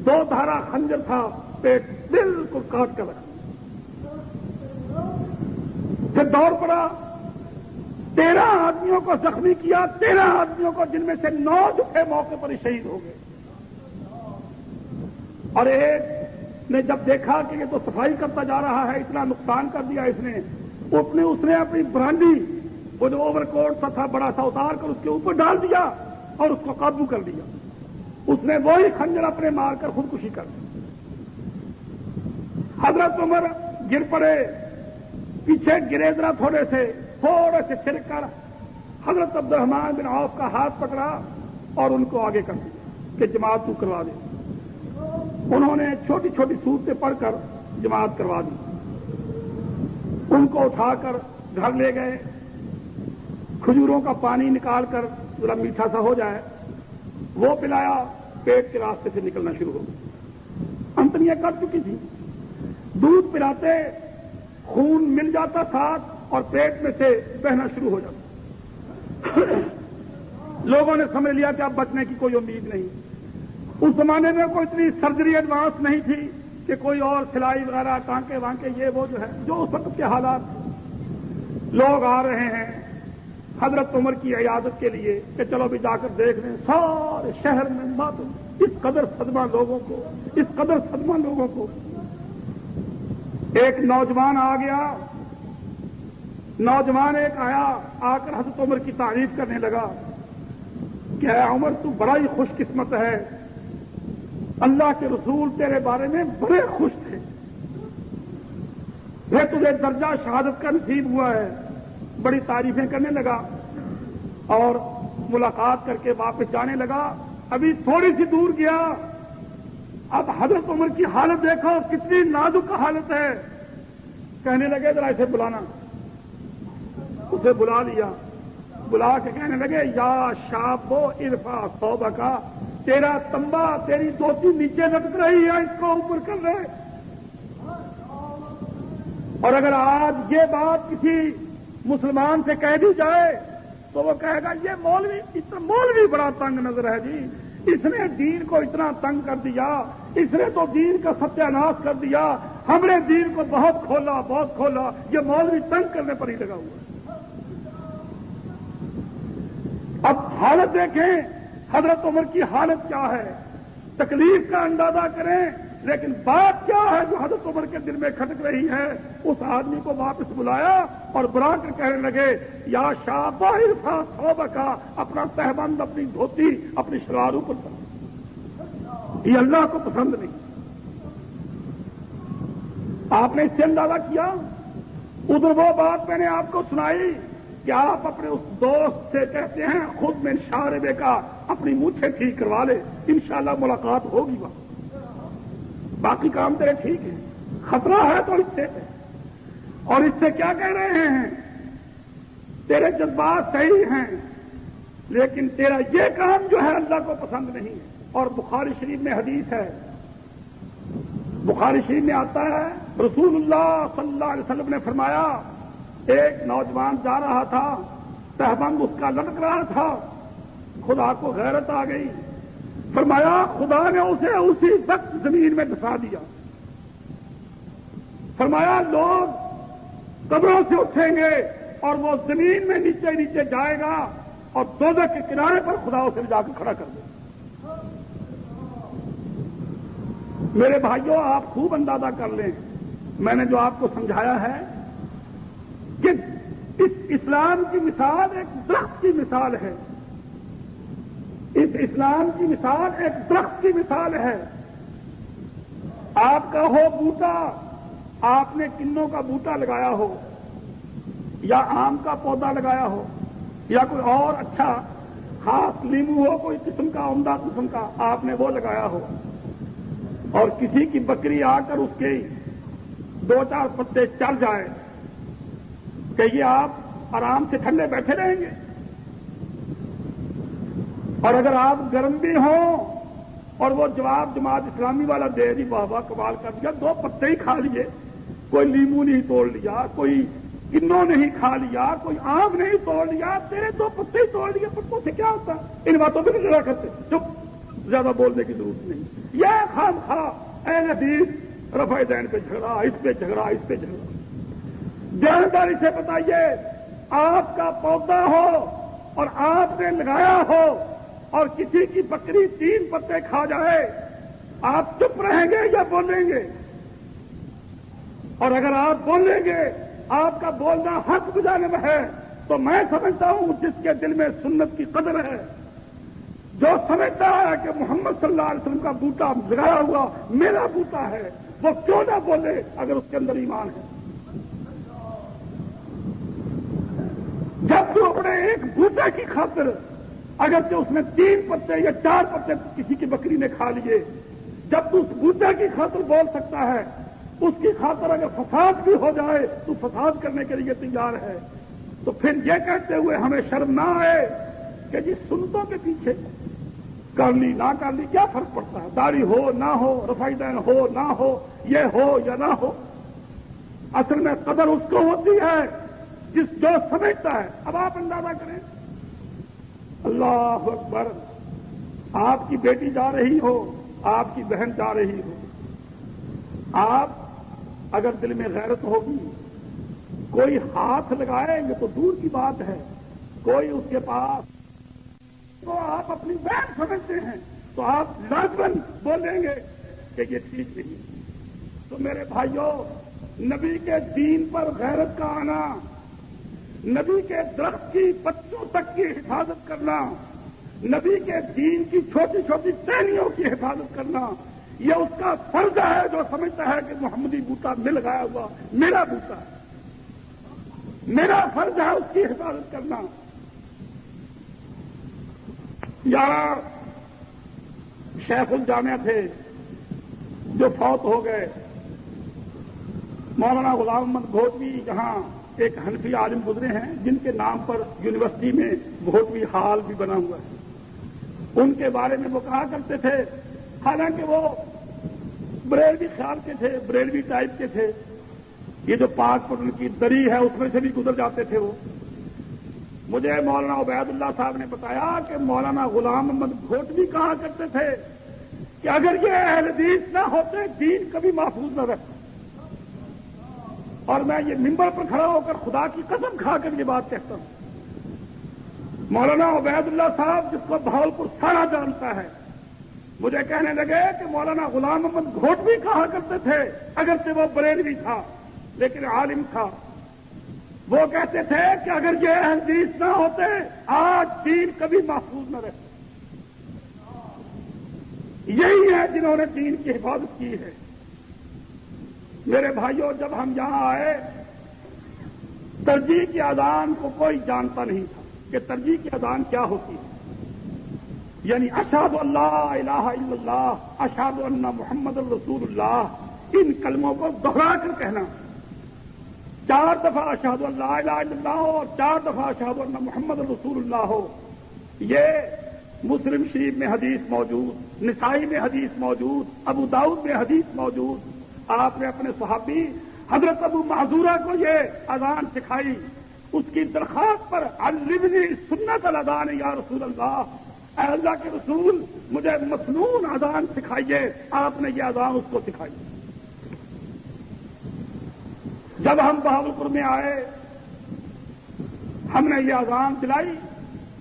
2 دھارا خنجر تھا, پیٹ بالکل کاٹ کر رکھا. پھر دوڑ پڑا, 13 آدمیوں کو زخمی کیا, 13 آدمیوں کو, جن میں سے 9 دفعے موقع پر ہی شہید ہو گئے. اور ایک نے جب دیکھا کہ یہ تو صفائی کرتا جا رہا ہے, اتنا نقصان کر دیا اس نے اپنی برانڈی, وہ جو اوور کوٹ تھا بڑا سا, اتار کر اس کے اوپر ڈال دیا اور اس کو قابو کر لیا. اس نے وہی خنجر اپنے مار کر خودکشی کر دی. حضرت عمر گر پڑے, پیچھے گرے ذرا تھوڑے سے چھڑک کر حضرت عبد الرحمن بن عوف کا ہاتھ پکڑا اور ان کو آگے کر دیا کہ جماعت تو کروا دے. انہوں نے چھوٹی چھوٹی صورتیں پڑھ کر جماعت کروا دی. ان کو اٹھا کر گھر لے گئے, کھجوروں کا پانی نکال کر ذرا میٹھا سا ہو جائے وہ پلایا, پیٹ کے راستے سے نکلنا شروع ہو گئی. انتنیاں کٹ چکی تھی, دودھ پلاتے خون مل جاتا ساتھ اور پیٹ میں سے بہنا شروع ہو جاتا. لوگوں نے سمجھ لیا کہ اب بچنے کی کوئی امید نہیں. اس زمانے میں کوئی اتنی سرجری ایڈوانس نہیں تھی کہ کوئی اور سلائی وغیرہ, ٹانکے وانکے, یہ وہ جو ہے جو اس وقت کے حالات. لوگ آ رہے ہیں حضرت عمر کی عیادت کے لیے کہ چلو بھی جا کر دیکھ رہے ہیں. سارے شہر میں ماتم, اس قدر صدمہ لوگوں کو. ایک نوجوان آ گیا, نوجوان ایک آیا, آ کر حضرت عمر کی تعریف کرنے لگا کہ اے عمر تو بڑا ہی خوش قسمت ہے, اللہ کے رسول تیرے بارے میں بڑے خوش تھے, پھر تجھے درجہ شہادت کا نصیب ہوا ہے. بڑی تعریفیں کرنے لگا اور ملاقات کر کے واپس جانے لگا. ابھی تھوڑی سی دور گیا, اب حضرت عمر کی حالت دیکھو کتنی نازک حالت ہے. کہنے لگے ذرا اسے بلانا. اسے بلا لیا, بلا کے کہنے لگے یا شابو ارفع ثوبک, تیرا تمبا, تیری دھوتی نیچے لٹک رہی ہے, اس کو اوپر کر دے. اور اگر آج یہ بات کسی مسلمان سے کہہ دی جائے تو وہ کہے گا یہ مولوی بڑا تنگ نظر ہے جی, اس نے دین کو اتنا تنگ کر دیا, اس نے تو دین کا ستیہ ناش کر دیا, ہم نے دین کو بہت کھولا, یہ مولوی تنگ کرنے پر ہی لگا ہوا ہے. اب حالت دیکھیں حضرت عمر کی حالت کیا ہے, تکلیف کا اندازہ کریں. لیکن بات کیا ہے جو حضرت عمر کے دل میں کھٹک رہی ہے. اس آدمی کو واپس بلایا اور بلا کر کہنے لگے یا شاب ارفع ثوبک, اپنا تہبند, اپنی دھوتی, اپنی شلوار اوپر کر. یہ اللہ کو پسند نہیں. آپ نے اس سے اندازہ کیا. ادھر وہ بات میں نے آپ کو سنائی کہ آپ اپنے اس دوست سے کہتے ہیں خود میں شاربے کا اپنی مونچھیں ٹھیک کروا لے, انشاءاللہ ملاقات ہوگی وہاں, باقی کام تیرے ٹھیک ہے. خطرہ ہے تو اس سے, اور اس سے کیا کہہ رہے ہیں, تیرے جذبات صحیح ہیں لیکن تیرا یہ کام جو ہے اللہ کو پسند نہیں ہے. اور بخاری شریف میں حدیث ہے, بخاری شریف میں آتا ہے رسول اللہ صلی اللہ علیہ وسلم نے فرمایا ایک نوجوان جا رہا تھا, تہبند اس کا لٹک رہا تھا, خدا کو غیرت آ گئی, فرمایا خدا نے اسے اسی وقت زمین میں دفا دیا. فرمایا لوگ قبروں سے اٹھیں گے اور وہ زمین میں نیچے نیچے جائے گا اور دوزخ کے کنارے پر خدا اسے جا کے کھڑا کر دے. میرے بھائیوں آپ خوب اندازہ کر لیں, میں نے جو آپ کو سمجھایا ہے کہ اس اسلام کی مثال ایک درخت کی مثال ہے. اس اسلام کی مثال ایک درخت کی مثال ہے. آپ کا ہو بوٹا, آپ نے کنوں کا بوٹا لگایا ہو یا آم کا پودا لگایا ہو یا کوئی اور اچھا خاص لیمو ہو, کوئی قسم کا عمدہ قسم کا آپ نے وہ لگایا ہو, اور کسی کی بکری آ کر اس کے 2-4 پتے چر جائے, کہ یہ آپ آرام سے ٹھنڈے بیٹھے رہیں گے؟ اور اگر آپ گرم بھی ہوں اور وہ جواب جماعت اسلامی والا دے دی، واہ واہ کمال کر دیا، 2 پتے ہی کھا لیے، کوئی لیمو نہیں توڑ لیا، کوئی کنو نہیں کھا لیا، کوئی آم نہیں توڑ لیا، تیرے 2 پتے ہی توڑ لیے، پتوں سے کیا ہوتا؟ ان باتوں پہ نہیں لڑا کرتے، چپ، زیادہ بولنے کی ضرورت نہیں۔ یہ خام خواہ اے حدیث رفع دین پہ جھگڑا، اس پہ جھگڑا، اس پہ جھگڑا۔ دینداری سے بتائیے، آپ کا پودا ہو اور آپ نے لگایا ہو اور کسی کی بکری 3 پتے کھا جائے، آپ چپ رہیں گے یا بولیں گے؟ اور اگر آپ بولیں گے، آپ کا بولنا حق بجانب ہے، تو میں سمجھتا ہوں جس کے دل میں سنت کی قدر ہے، جو سمجھتا ہے کہ محمد صلی اللہ علیہ وسلم کا بوٹا لگایا ہوا میرا بوٹا ہے، وہ کیوں نہ بولے اگر اس کے اندر ایمان ہے۔ جب تو اپنے ایک بوٹے کی خاطر، اگرچہ اس میں 3 پتے یا 4 پتے کسی کی بکری نے کھا لیے، جب تو اس بوٹے کی خاطر بول سکتا ہے، اس کی خاطر اگر فساد بھی ہو جائے تو فساد کرنے کے لیے تیار ہے، تو پھر یہ کہتے ہوئے ہمیں شرم نہ آئے کہ جی سنتوں کے پیچھے کر لی نہ کر لی کیا فرق پڑتا ہے؟ داڑھی ہو نہ ہو، رفع دین ہو نہ ہو، یہ ہو یا نہ ہو، اصل میں قدر اس کو ہوتی ہے جو سمجھتا ہے۔ اب آپ اندازہ کریں، اللہ اکبر، آپ کی بیٹی جا رہی ہو، آپ کی بہن جا رہی ہو، آپ اگر دل میں غیرت ہوگی، کوئی ہاتھ لگائے یہ تو دور کی بات ہے، کوئی اس کے پاس تو آپ اپنی بہن سمجھتے ہیں تو آپ لازماً بولیں گے کہ یہ ٹھیک نہیں۔ تو میرے بھائیوں، نبی کے دین پر غیرت کا آنا، نبی کے درخت کی پتوں تک کی حفاظت کرنا، نبی کے دین کی چھوٹی چھوٹی ٹہنیوں کی حفاظت کرنا، یہ اس کا فرض ہے جو سمجھتا ہے کہ محمدی بوٹا مل گیا ہوا میرا بوٹا ہے، میرا فرض ہے اس کی حفاظت کرنا۔ یہاں شیخ الجامعہ تھے جو فوت ہو گئے، مولانا غلام محمد گھوٹوی، یہاں ایک حنفی عالم گزرے ہیں جن کے نام پر یونیورسٹی میں گھوٹوی ہال بھی بنا ہوا ہے۔ ان کے بارے میں وہ کہا کرتے تھے، حالانکہ وہ بریلوی خیال کے تھے، بریلوی ٹائپ کے تھے، یہ جو پاک پر ان کی دری ہے اس میں سے بھی گزر جاتے تھے وہ۔ مجھے مولانا عبید اللہ صاحب نے بتایا کہ مولانا غلام محمد گھوٹوی کہا کرتے تھے کہ اگر یہ اہل حدیث نہ ہوتے دین کبھی محفوظ نہ رہتا۔ اور میں یہ ممبر پر کھڑا ہو کر خدا کی قسم کھا کر یہ بات کہتا ہوں۔ مولانا عبید اللہ صاحب جس کو بہاولپور سارا جانتا ہے، مجھے کہنے لگے کہ مولانا غلام محمد گھوٹوی کہا کرتے تھے، اگرچہ وہ بریلوی تھا لیکن عالم تھا، وہ کہتے تھے کہ اگر یہ اہل حدیث نہ ہوتے آج دین کبھی محفوظ نہ رہتا۔ یہی ہے جنہوں نے دین کی حفاظت کی ہے۔ میرے بھائیوں، جب ہم یہاں آئے، ترجیح کی اذان کو کوئی جانتا نہیں تھا کہ ترجیح کی اذان کیا ہوتی ہے، یعنی اشہد ان لا الہ الا اللہ، اشہد ان محمد رسول اللہ، ان کلموں کو دہرا کر کہنا، 4 دفعہ اشہد ان لا الہ الا اللہ ہو اور 4 دفعہ اشہد ان محمد رسول اللہ ہو۔ یہ مسلم شریف میں حدیث موجود، نسائی میں حدیث موجود، ابو داؤد میں حدیث موجود۔ آپ نے اپنے صحابی حضرت ابو معذورہ کو یہ اذان سکھائی، اس کی درخواست پر علمنی سنت الاذان یا رسول اللہ، اے اللہ کے رسول مجھے مسنون اذان سکھائیے، آپ نے یہ اذان اس کو سکھائی۔ جب ہم بہاولپور میں آئے، ہم نے یہ اذان دلائی،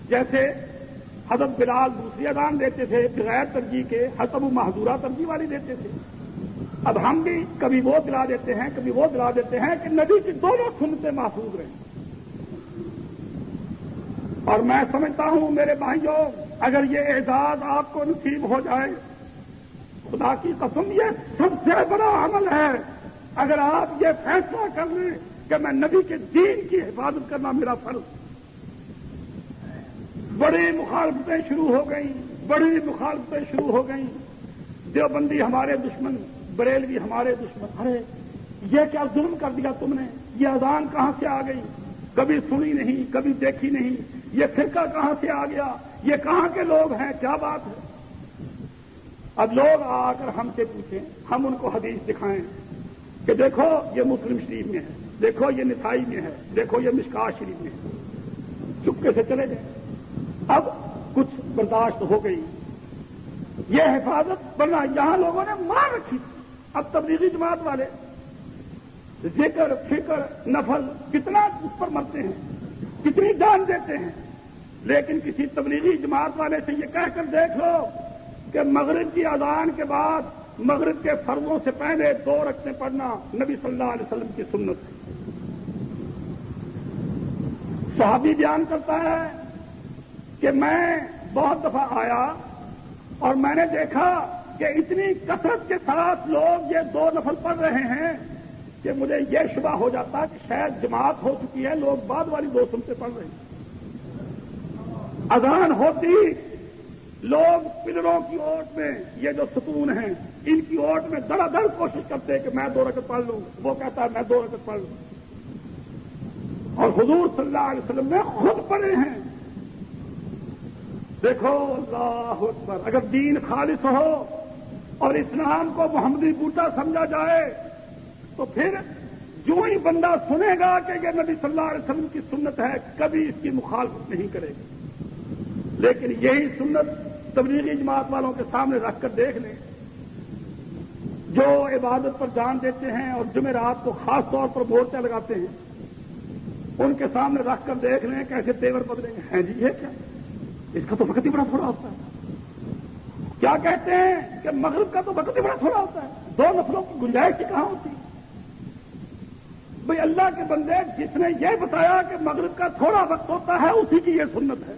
جیسے حضرت بلال دوسری اذان دیتے تھے بغیر ترجیح کے، حضرت ابو معذورہ ترجیح والی دیتے تھے۔ اب ہم بھی کبھی وہ دلا دیتے ہیں، کبھی وہ دلا دیتے ہیں کہ نبی کی دونوں سنتیں محفوظ رہیں۔ اور میں سمجھتا ہوں میرے بھائیوں، اگر یہ اعزاز آپ کو نصیب ہو جائے، خدا کی قسم یہ سب سے بڑا عمل ہے۔ اگر آپ یہ فیصلہ کر لیں کہ میں نبی کے دین کی حفاظت کرنا میرا فرض، بڑی مخالفتیں شروع ہو گئیں، بڑی مخالفتیں شروع ہو گئیں، دیوبندی ہمارے دشمن، بریلوی ہمارے دشمن، ارے یہ کیا ظلم کر دیا تم نے، یہ اذان کہاں سے آ گئی، کبھی سنی نہیں، کبھی دیکھی نہیں، یہ فرقہ کہاں سے آ گیا، یہ کہاں کے لوگ ہیں، کیا بات ہے؟ اب لوگ آ کر ہم سے پوچھیں، ہم ان کو حدیث دکھائیں کہ دیکھو یہ مسلم شریف میں ہے، دیکھو یہ نسائی میں ہے، دیکھو یہ مشکات شریف میں ہے، چپکے سے چلے جائیں۔ اب کچھ برداشت ہو گئی، یہ حفاظت بنا یہاں لوگوں نے مار رکھی۔ اب تبلیغی جماعت والے ذکر فکر نفل کتنا اس پر مرتے ہیں، کتنی جان دیتے ہیں، لیکن کسی تبلیغی جماعت والے سے یہ کہہ کر دیکھ لو کہ مغرب کی اذان کے بعد مغرب کے فرضوں سے پہلے 2 رکعتیں پڑھنا نبی صلی اللہ علیہ وسلم کی سنت ہے۔ صحابی بیان کرتا ہے کہ میں بہت دفعہ آیا اور میں نے دیکھا کہ اتنی کثرت کے ساتھ لوگ یہ 2 نفل پڑھ رہے ہیں کہ مجھے یہ شبہ ہو جاتا کہ شاید جماعت ہو چکی ہے، لوگ بعد والی 2 سنتے پڑھ رہے ہیں۔ اذان ہوتی، لوگ پلروں کی اوٹ میں، یہ جو ستون ہیں ان کی اوٹ میں دڑا دڑ کوشش کرتے ہیں کہ میں 2 رکعت پڑھ لوں، وہ کہتا ہے میں 2 رکعت پڑھ لوں، اور حضور صلی اللہ علیہ وسلم نے خود پڑھے ہیں۔ دیکھو اللہ اکبر، اگر دین خالص ہو اور اسلام کو محمدی بوٹا سمجھا جائے تو پھر جو ہی بندہ سنے گا کہ یہ نبی صلی اللہ علیہ وسلم کی سنت ہے کبھی اس کی مخالفت نہیں کرے گا، لیکن یہی سنت تبلیغی جماعت والوں کے سامنے رکھ کر دیکھ لیں، جو عبادت پر جان دیتے ہیں اور جمعرات کو خاص طور پر مورچہ لگاتے ہیں، ان کے سامنے رکھ کر دیکھ لیں کیسے تیور بدلیں گے۔ ہیں جی یہ کیا، اس کا تو وقت ہی بڑا تھوڑا ہوتا ہے۔ کیا کہتے ہیں کہ مغرب کا تو وقت ہی بڑا تھوڑا ہوتا ہے، 2 نفلوں کی گنجائش ہی کہاں ہوتی؟ بھئی اللہ کے بندے، جس نے یہ بتایا کہ مغرب کا تھوڑا وقت ہوتا ہے اسی کی یہ سنت ہے،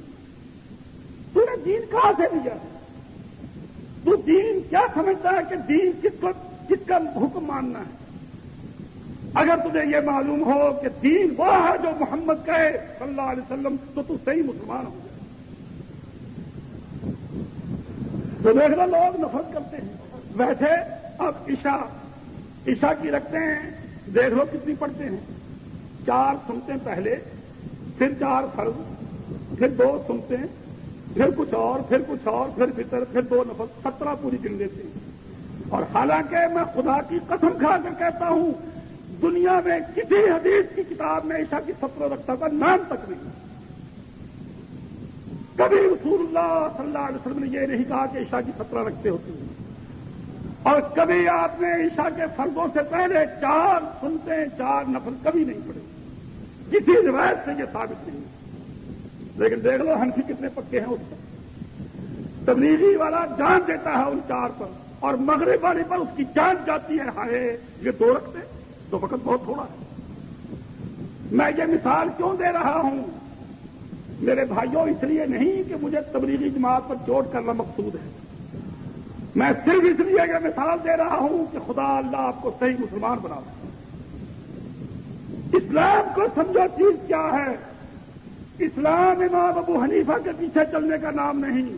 تو نے دین کہاں سے لیا؟ تو دین کیا سمجھتا ہے کہ دین کس کا حکم ماننا ہے؟ اگر تجھے یہ معلوم ہو کہ دین وہ ہے جو محمد کہے صلی اللہ علیہ وسلم تو صحیح مسلمان ہو جائے۔ تو دیکھ لو لوگ نفرت کرتے ہیں۔ ویسے اب عشاء کی رکھتے ہیں، دیکھ لو کتنی پڑھتے ہیں، 4 سنتے ہیں پہلے، پھر 4 فرض، پھر 2 سنتے ہیں، پھر کچھ اور، پھر کچھ اور، پھر فطر، پھر 2 نفل، 17 پوری گن لیتے ہیں۔ اور حالانکہ میں خدا کی قسم کھا کر کہتا ہوں دنیا میں کسی حدیث کی کتاب میں عشاء کی 17 رکعتوں کا نام تک نہیں۔ کبھی رسول اللہ صلی اللہ علیہ وسلم نے یہ نہیں کہا کہ عشاء کی 17 رکعتیں ہوتی ہیں، اور کبھی آپ نے عشاء کے فرضوں سے پہلے 4 سنتے ہیں، 4 نفل کبھی نہیں پڑھے، کسی روایت سے یہ ثابت نہیں۔ لیکن دیکھ لو حنفی کتنے پکے ہیں اس پر، تبلیغی والا جان دیتا ہے ان 4 پر، اور مغرب والی پر اس کی جان جاتی ہے، ہائے یہ 2 رکعتیں تو وقت بہت تھوڑا ہے۔ میں یہ مثال کیوں دے رہا ہوں میرے بھائیوں؟ اس لیے نہیں کہ مجھے تبلیغی جماعت پر چوٹ کرنا مقصود ہے، میں صرف اس لیے یہ مثال دے رہا ہوں کہ خدا اللہ آپ کو صحیح مسلمان بنا دے۔ اسلام کو سمجھو چیز کیا ہے۔ اسلام امام ابو حنیفہ کے پیچھے چلنے کا نام نہیں،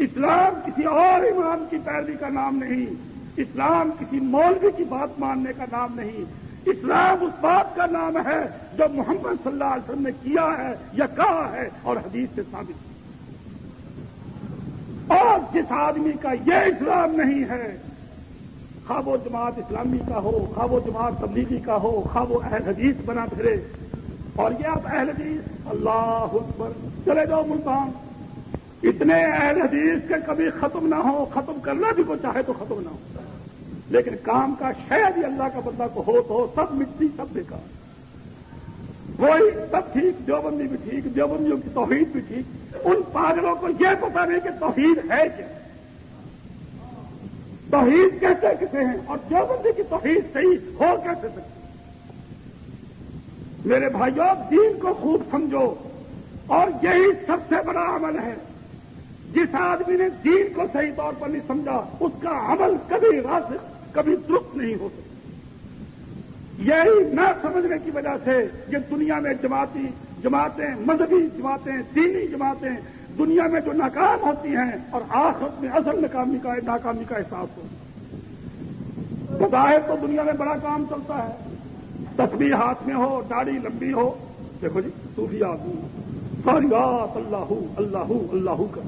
اسلام کسی اور امام کی پیروی کا نام نہیں، اسلام کسی مولوی کی بات ماننے کا نام نہیں، اسلام اس بات کا نام ہے جو محمد صلی اللہ علیہ وسلم نے کیا ہے یا کہا ہے اور حدیث سے ثابت ہے۔ اور جس آدمی کا یہ اسلام نہیں ہے، خواہ وہ جماعت اسلامی کا ہو، خواہ وہ جماعت تبلیغی کا ہو، خواہ وہ اہل حدیث بنا پھرے، اور یہ آپ اہل حدیث اللہ اکبر چلے جاؤ ملتان، اتنے اہل حدیث کے کبھی ختم نہ ہو، ختم کرنا بھی کوئی چاہے تو ختم نہ ہو، لیکن کام کا شاید ہی اللہ کا بندہ کو ہو تو ہو، سب مٹی سب بیکار، وہی سب ٹھیک، دیوبندی بھی ٹھیک، دیوبندیوں کی توحید بھی ٹھیک، ان پاگلوں کو یہ پتا نہیں کہ توحید ہے کیا، توحید کہتے کسے ہیں اور دیوبندی کی توحید صحیح ہو کیسے سکتی؟ میرے بھائیوں دین کو خوب سمجھو، اور یہی سب سے بڑا عمل ہے۔ جس آدمی نے دین کو صحیح طور پر نہیں سمجھا اس کا عمل کبھی راسخ، کبھی درست نہیں ہو سکتا۔ یہی نہ سمجھنے کی وجہ سے یہ دنیا میں جماعتیں، مذہبی جماعتیں، دینی جماعتیں دنیا میں جو ناکام ہوتی ہیں اور آخرت میں اصل ناکامی کا احساس ہو۔ بظاہر تو دنیا میں بڑا کام چلتا ہے، تسبیح ہاتھ میں ہو، داڑھی لمبی ہو، دیکھو جی صوفی آدمی ساری رات اللہ اللہ اللہ کر.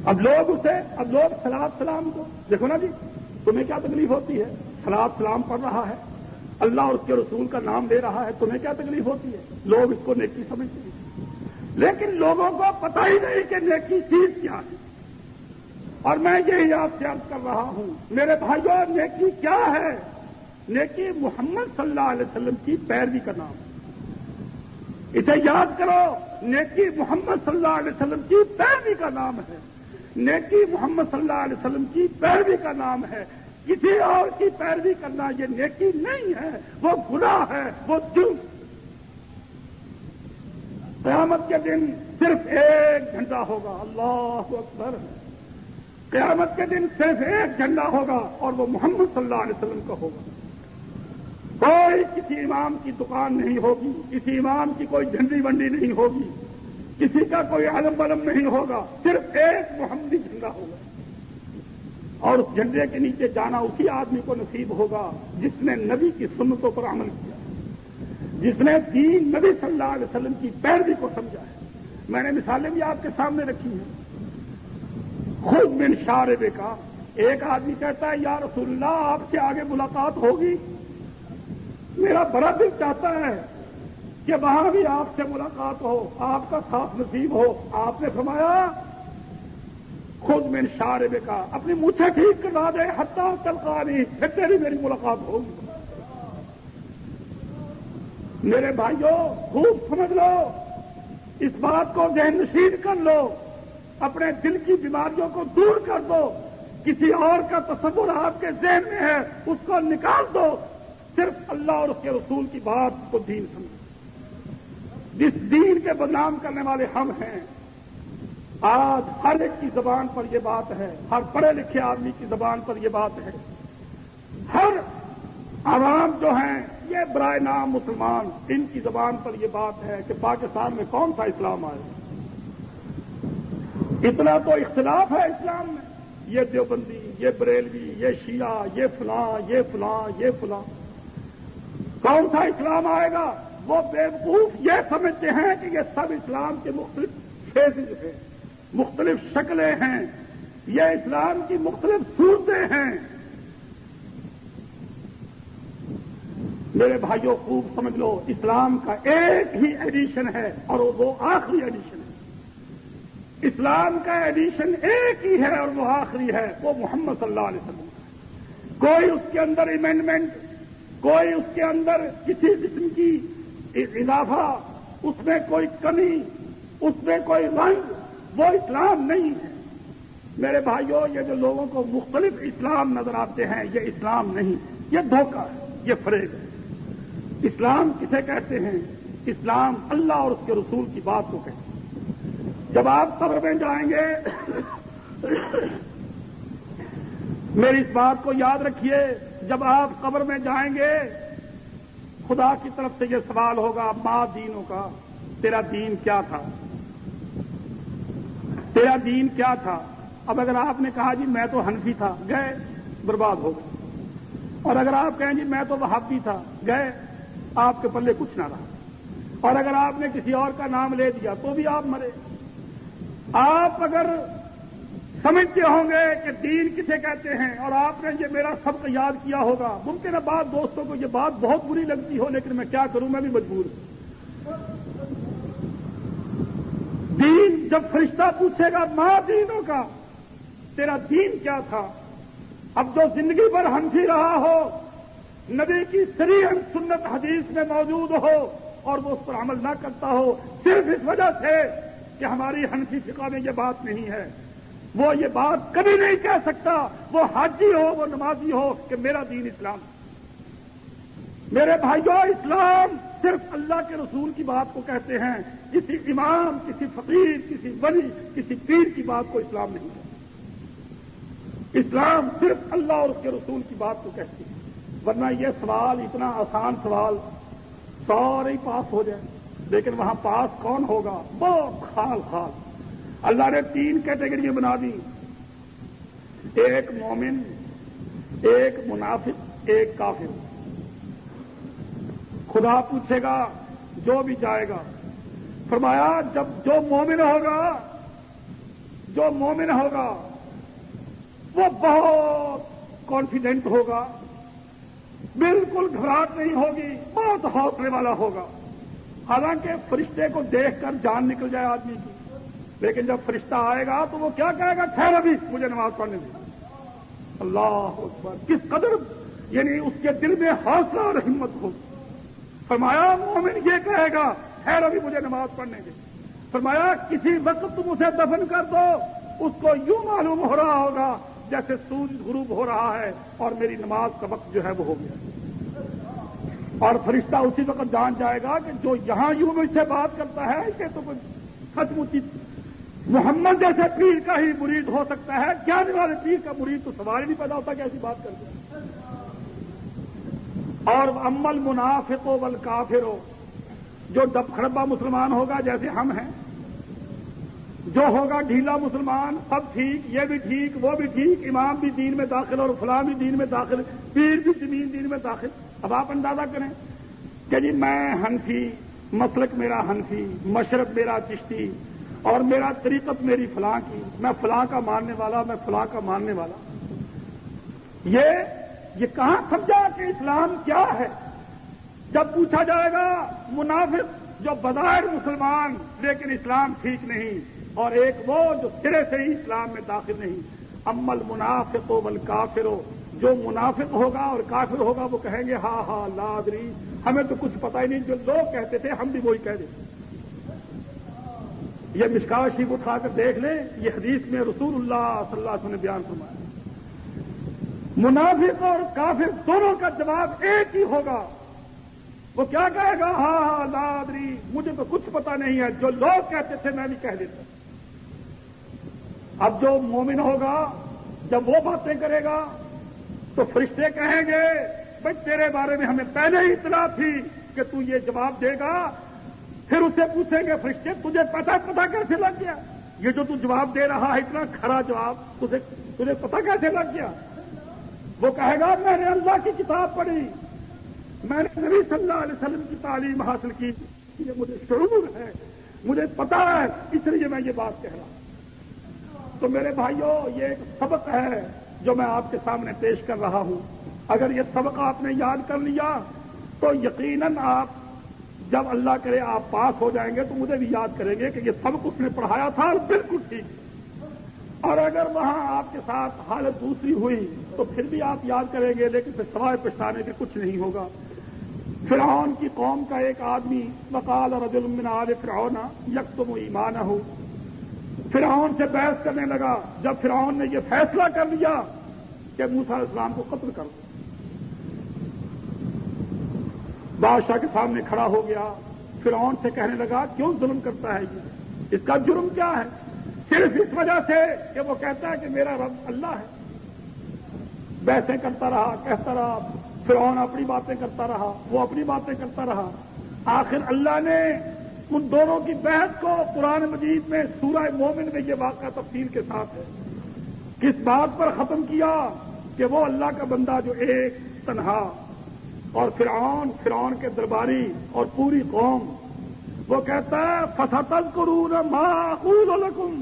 اب لوگ صلاۃ سلام کو دیکھو نا جی، تمہیں کیا تکلیف ہوتی ہے؟ صلاۃ سلام پڑھ رہا ہے، اللہ اور اس کے رسول کا نام لے رہا ہے، تمہیں کیا تکلیف ہوتی ہے؟ لوگ اس کو نیکی سمجھتے ہیں، لیکن لوگوں کو پتہ ہی نہیں کہ نیکی چیز کیا ہے. اور میں یہی آپ سے عرض کر رہا ہوں میرے بھائیوں، نیکی کیا ہے؟ نیکی محمد صلی اللہ علیہ وسلم کی پیروی کا نام ہے. اسے یاد کرو، نیکی محمد صلی اللہ علیہ وسلم کی پیروی کا نام ہے. نیکی محمد صلی اللہ علیہ وسلم کی پیروی کا نام ہے. کسی اور کی پیروی کرنا یہ نیکی نہیں ہے، وہ گناہ ہے، وہ جرم. قیامت کے دن صرف ایک جھنڈا ہوگا، اللہ اکبر. قیامت کے دن صرف ایک جھنڈا ہوگا اور وہ محمد صلی اللہ علیہ وسلم کا ہوگا. کوئی کسی امام کی دکان نہیں ہوگی، کسی امام کی کوئی جھنڈی ونڈی نہیں ہوگی، کسی کا کوئی علم ولم نہیں ہوگا، صرف ایک محمدی جھنڈا ہوگا. اور اس جھنڈے کے نیچے جانا اسی آدمی کو نصیب ہوگا جس نے نبی کی سنتوں پر عمل کیا، جس نے دین نبی صلی اللہ علیہ وسلم کی پیروی کو سمجھا ہے. میں نے مثالیں بھی آپ کے سامنے رکھی ہیں. خود من شارب کا ایک آدمی کہتا ہے یا رسول اللہ آپ سے آگے ملاقات ہوگی، میرا بڑا دل چاہتا ہے کہ وہاں بھی آپ سے ملاقات ہو، آپ کا ساتھ نصیب ہو. آپ نے فرمایا خود من شارب کا اپنی مونچھیں ٹھیک کروا دے حتیٰ تلقانی، پھر تیری میری ملاقات ہوگی. میرے بھائیوں خوب سمجھ لو، اس بات کو ذہن نشین کر لو، اپنے دل کی بیماریوں کو دور کر دو. کسی اور کا تصور آپ کے ذہن میں ہے اس کو نکال دو، صرف اللہ اور اس کے رسول کی بات کو دین سمجھو. جس دین کے بدنام کرنے والے ہم ہیں، آج ہر ایک کی زبان پر یہ بات ہے، ہر پڑھے لکھے آدمی کی زبان پر یہ بات ہے، ہر عوام جو ہیں یہ برائے نام مسلمان، ان کی زبان پر یہ بات ہے کہ پاکستان میں کون سا اسلام آئے. اتنا تو اختلاف ہے اسلام میں، یہ دیوبندی، یہ بریلوی، یہ شیعہ، یہ فلاں، یہ فلاں، یہ فلاں. کون سا اسلام آئے گا؟ وہ بیوقوف یہ سمجھتے ہیں کہ یہ سب اسلام کے مختلف فیزز ہیں، مختلف شکلیں ہیں، یہ اسلام کی مختلف صورتیں ہیں. میرے بھائیوں خوب سمجھ لو، اسلام کا ایک ہی ایڈیشن ہے اور وہ آخری ایڈیشن ہے. اسلام کا ایڈیشن ایک ہی ہے اور وہ آخری ہے، وہ محمد صلی اللہ علیہ وسلم. کوئی اس کے اندر امینڈمنٹ، کوئی اس کے اندر کسی قسم کی اضافہ، اس میں کوئی کمی، اس میں کوئی رنگ، وہ اسلام نہیں ہے. میرے بھائیوں یہ جو لوگوں کو مختلف اسلام نظر آتے ہیں یہ اسلام نہیں، یہ دھوکہ ہے، یہ فریب ہے. اسلام کسے کہتے ہیں؟ اسلام اللہ اور اس کے رسول کی بات کو کہتے ہیں. جب آپ قبر میں جائیں گے میری اس بات کو یاد رکھیے، جب آپ قبر میں جائیں گے خدا کی طرف سے یہ سوال ہوگا ما دینوں کا، تیرا دین کیا تھا؟ تیرا دین کیا تھا؟ اب اگر آپ نے کہا جی میں تو حنفی تھا، گئے، برباد ہو گئے. اور اگر آپ کہیں جی میں تو وہابی تھا، گئے، آپ کے پلے کچھ نہ رہا. اور اگر آپ نے کسی اور کا نام لے دیا تو بھی آپ مرے. آپ اگر سمجھتے ہوں گے کہ دین کسے کہتے ہیں اور آپ نے یہ میرا سبق یاد کیا ہوگا، ممکن ہے بعض دوستوں کو یہ بات بہت بری لگتی ہو، لیکن میں کیا کروں، میں بھی مجبور ہوں. دین جب فرشتہ پوچھے گا ماں دینوں کا، تیرا دین کیا تھا؟ اب جو زندگی بھر حنفی رہا ہو، نبی کی صریح سنت حدیث میں موجود ہو اور وہ اس پر عمل نہ کرتا ہو صرف اس وجہ سے کہ ہماری حنفی فقہ میں یہ بات نہیں ہے، وہ یہ بات کبھی نہیں کہہ سکتا، وہ حاجی ہو، وہ نمازی ہو، کہ میرا دین اسلام. میرے بھائیوں اسلام صرف اللہ کے رسول کی بات کو کہتے ہیں، کسی امام، کسی فقیر، کسی ولی، کسی پیر کی بات کو اسلام نہیں کہتے. اسلام صرف اللہ اور اس کے رسول کی بات کو کہتے ہیں. ورنہ یہ سوال اتنا آسان سوال سارے ہی پاس ہو جائے، لیکن وہاں پاس کون ہوگا؟ بہت خال خال. اللہ نے 3 کیٹیگری بنا دی، ایک مومن، ایک منافق، ایک کافر. خدا پوچھے گا جو بھی جائے گا فرمایا جب جو مومن ہوگا وہ بہت کانفیڈنٹ ہوگا، بالکل گھبراہٹ نہیں ہوگی، بہت حوصلے والا ہوگا. حالانکہ فرشتے کو دیکھ کر جان نکل جائے آدمی کی، لیکن جب فرشتہ آئے گا تو وہ کیا کہے گا؟ ٹھہر ابھی مجھے نماز پڑھنے دیں. اللہ اکبر، کس قدر یعنی اس کے دل میں حوصلہ اور ہمت ہو. فرمایا مومن یہ کہے گا ٹھہر ابھی مجھے نماز پڑھنے دیں. فرمایا کسی وقت تم اسے دفن کر دو، اس کو یوں معلوم ہو رہا ہوگا جیسے سورج غروب ہو رہا ہے اور میری نماز کا وقت جو ہے وہ ہو گیا. اور فرشتہ اسی وقت جان جائے گا کہ جو یہاں یوں مجھ سے بات کرتا ہے کہ تو سچ مچ محمد جیسے پیر کا ہی مرید ہو سکتا ہے، جانے والے پیر کا مرید تو سوال ہی نہیں پیدا ہوتا کہ ایسی بات کرتے ہیں. اور اما المنافق والکافر، جو دب خربا مسلمان ہوگا جیسے ہم ہیں، جو ہوگا ڈھیلا مسلمان، سب ٹھیک، یہ بھی ٹھیک وہ بھی ٹھیک، امام بھی دین میں داخل اور فلاں بھی دین میں داخل، پیر بھی زمین دین میں داخل. اب آپ اندازہ کریں کہ جی میں حنفی، مسلک میرا حنفی، مشرب میرا چشتی، اور میرا طریقت میری فلاں کی، میں فلاں کا ماننے والا، میں فلاں کا ماننے والا. یہ کہاں سمجھا کہ اسلام کیا ہے؟ جب پوچھا جائے گا منافق جو بظاہر مسلمان لیکن اسلام ٹھیک نہیں، اور ایک وہ جو سرے سے ہی اسلام میں داخل نہیں. اما المنافق والکافر، جو منافق ہوگا اور کافر ہوگا وہ کہیں گے ہاں ہاں لا ادری، ہمیں تو کچھ پتہ ہی نہیں، جو لوگ کہتے تھے ہم بھی وہی کہہ دیتے. یہ مشکوہ شریف اٹھا کر دیکھ لیں، یہ حدیث میں رسول اللہ صلی اللہ علیہ وسلم نے بیان فرمایا. منافق اور کافر دونوں کا جواب ایک ہی ہوگا. وہ کیا کہے گا؟ ہاں ہاں لا ادری، مجھے تو کچھ پتہ نہیں ہے، جو لوگ کہتے تھے میں بھی کہہ دیتا. اب جو مومن ہوگا جب وہ باتیں کرے گا تو فرشتے کہیں گے بھائی تیرے بارے میں ہمیں پہلے ہی اطلاع تھی کہ تو یہ جواب دے گا. پھر اسے پوچھیں گے فرشتے تجھے پتہ کیسے لگ گیا؟ یہ جو تو جواب دے رہا ہے اتنا کھرا جواب، تجھے پتہ کیسے لگ گیا؟ وہ کہے گا میں نے اللہ کی کتاب پڑھی، میں نے نبی صلی اللہ علیہ وسلم کی تعلیم حاصل کی، یہ مجھے شعور ہے، مجھے پتہ ہے، اس لیے میں یہ بات کہہ رہا ہوں. تو میرے بھائیوں یہ ایک سبق ہے جو میں آپ کے سامنے پیش کر رہا ہوں. اگر یہ سبق آپ نے یاد کر لیا تو یقیناً آپ جب اللہ کرے آپ پاس ہو جائیں گے تو مجھے بھی یاد کریں گے کہ یہ سبق اس نے پڑھایا تھا اور بالکل ٹھیک. اور اگر وہاں آپ کے ساتھ حالت دوسری ہوئی تو پھر بھی آپ یاد کریں گے، لیکن پھر سوائے پچھتانے کے کچھ نہیں ہوگا. فرعون کی قوم کا ایک آدمی وقال رجل من آل فرعون یکتم ایمانہ، فرعون سے بحث کرنے لگا. جب فرعون نے یہ فیصلہ کر لیا کہ موسیٰ علیہ السلام کو قتل کر دو، بادشاہ کے سامنے کھڑا ہو گیا. فرعون سے کہنے لگا کیوں ظلم کرتا ہے یہ، اس کا جرم کیا ہے؟ صرف اس وجہ سے کہ وہ کہتا ہے کہ میرا رب اللہ ہے. بحثیں کرتا رہا، کہتا رہا. فرعون اپنی باتیں کرتا رہا، وہ اپنی باتیں کرتا رہا. آخر اللہ نے ان دونوں کی بحث کو قرآن مجید میں سورہ مومن میں یہ واقعہ تفصیل کے ساتھ ہے، کس بات پر ختم کیا کہ وہ اللہ کا بندہ جو ایک تنہا، اور فرعون کے درباری اور پوری قوم، وہ کہتا ہے فَسَتَذْكُرُونَ مَا أَقُولُ لَكُمْ،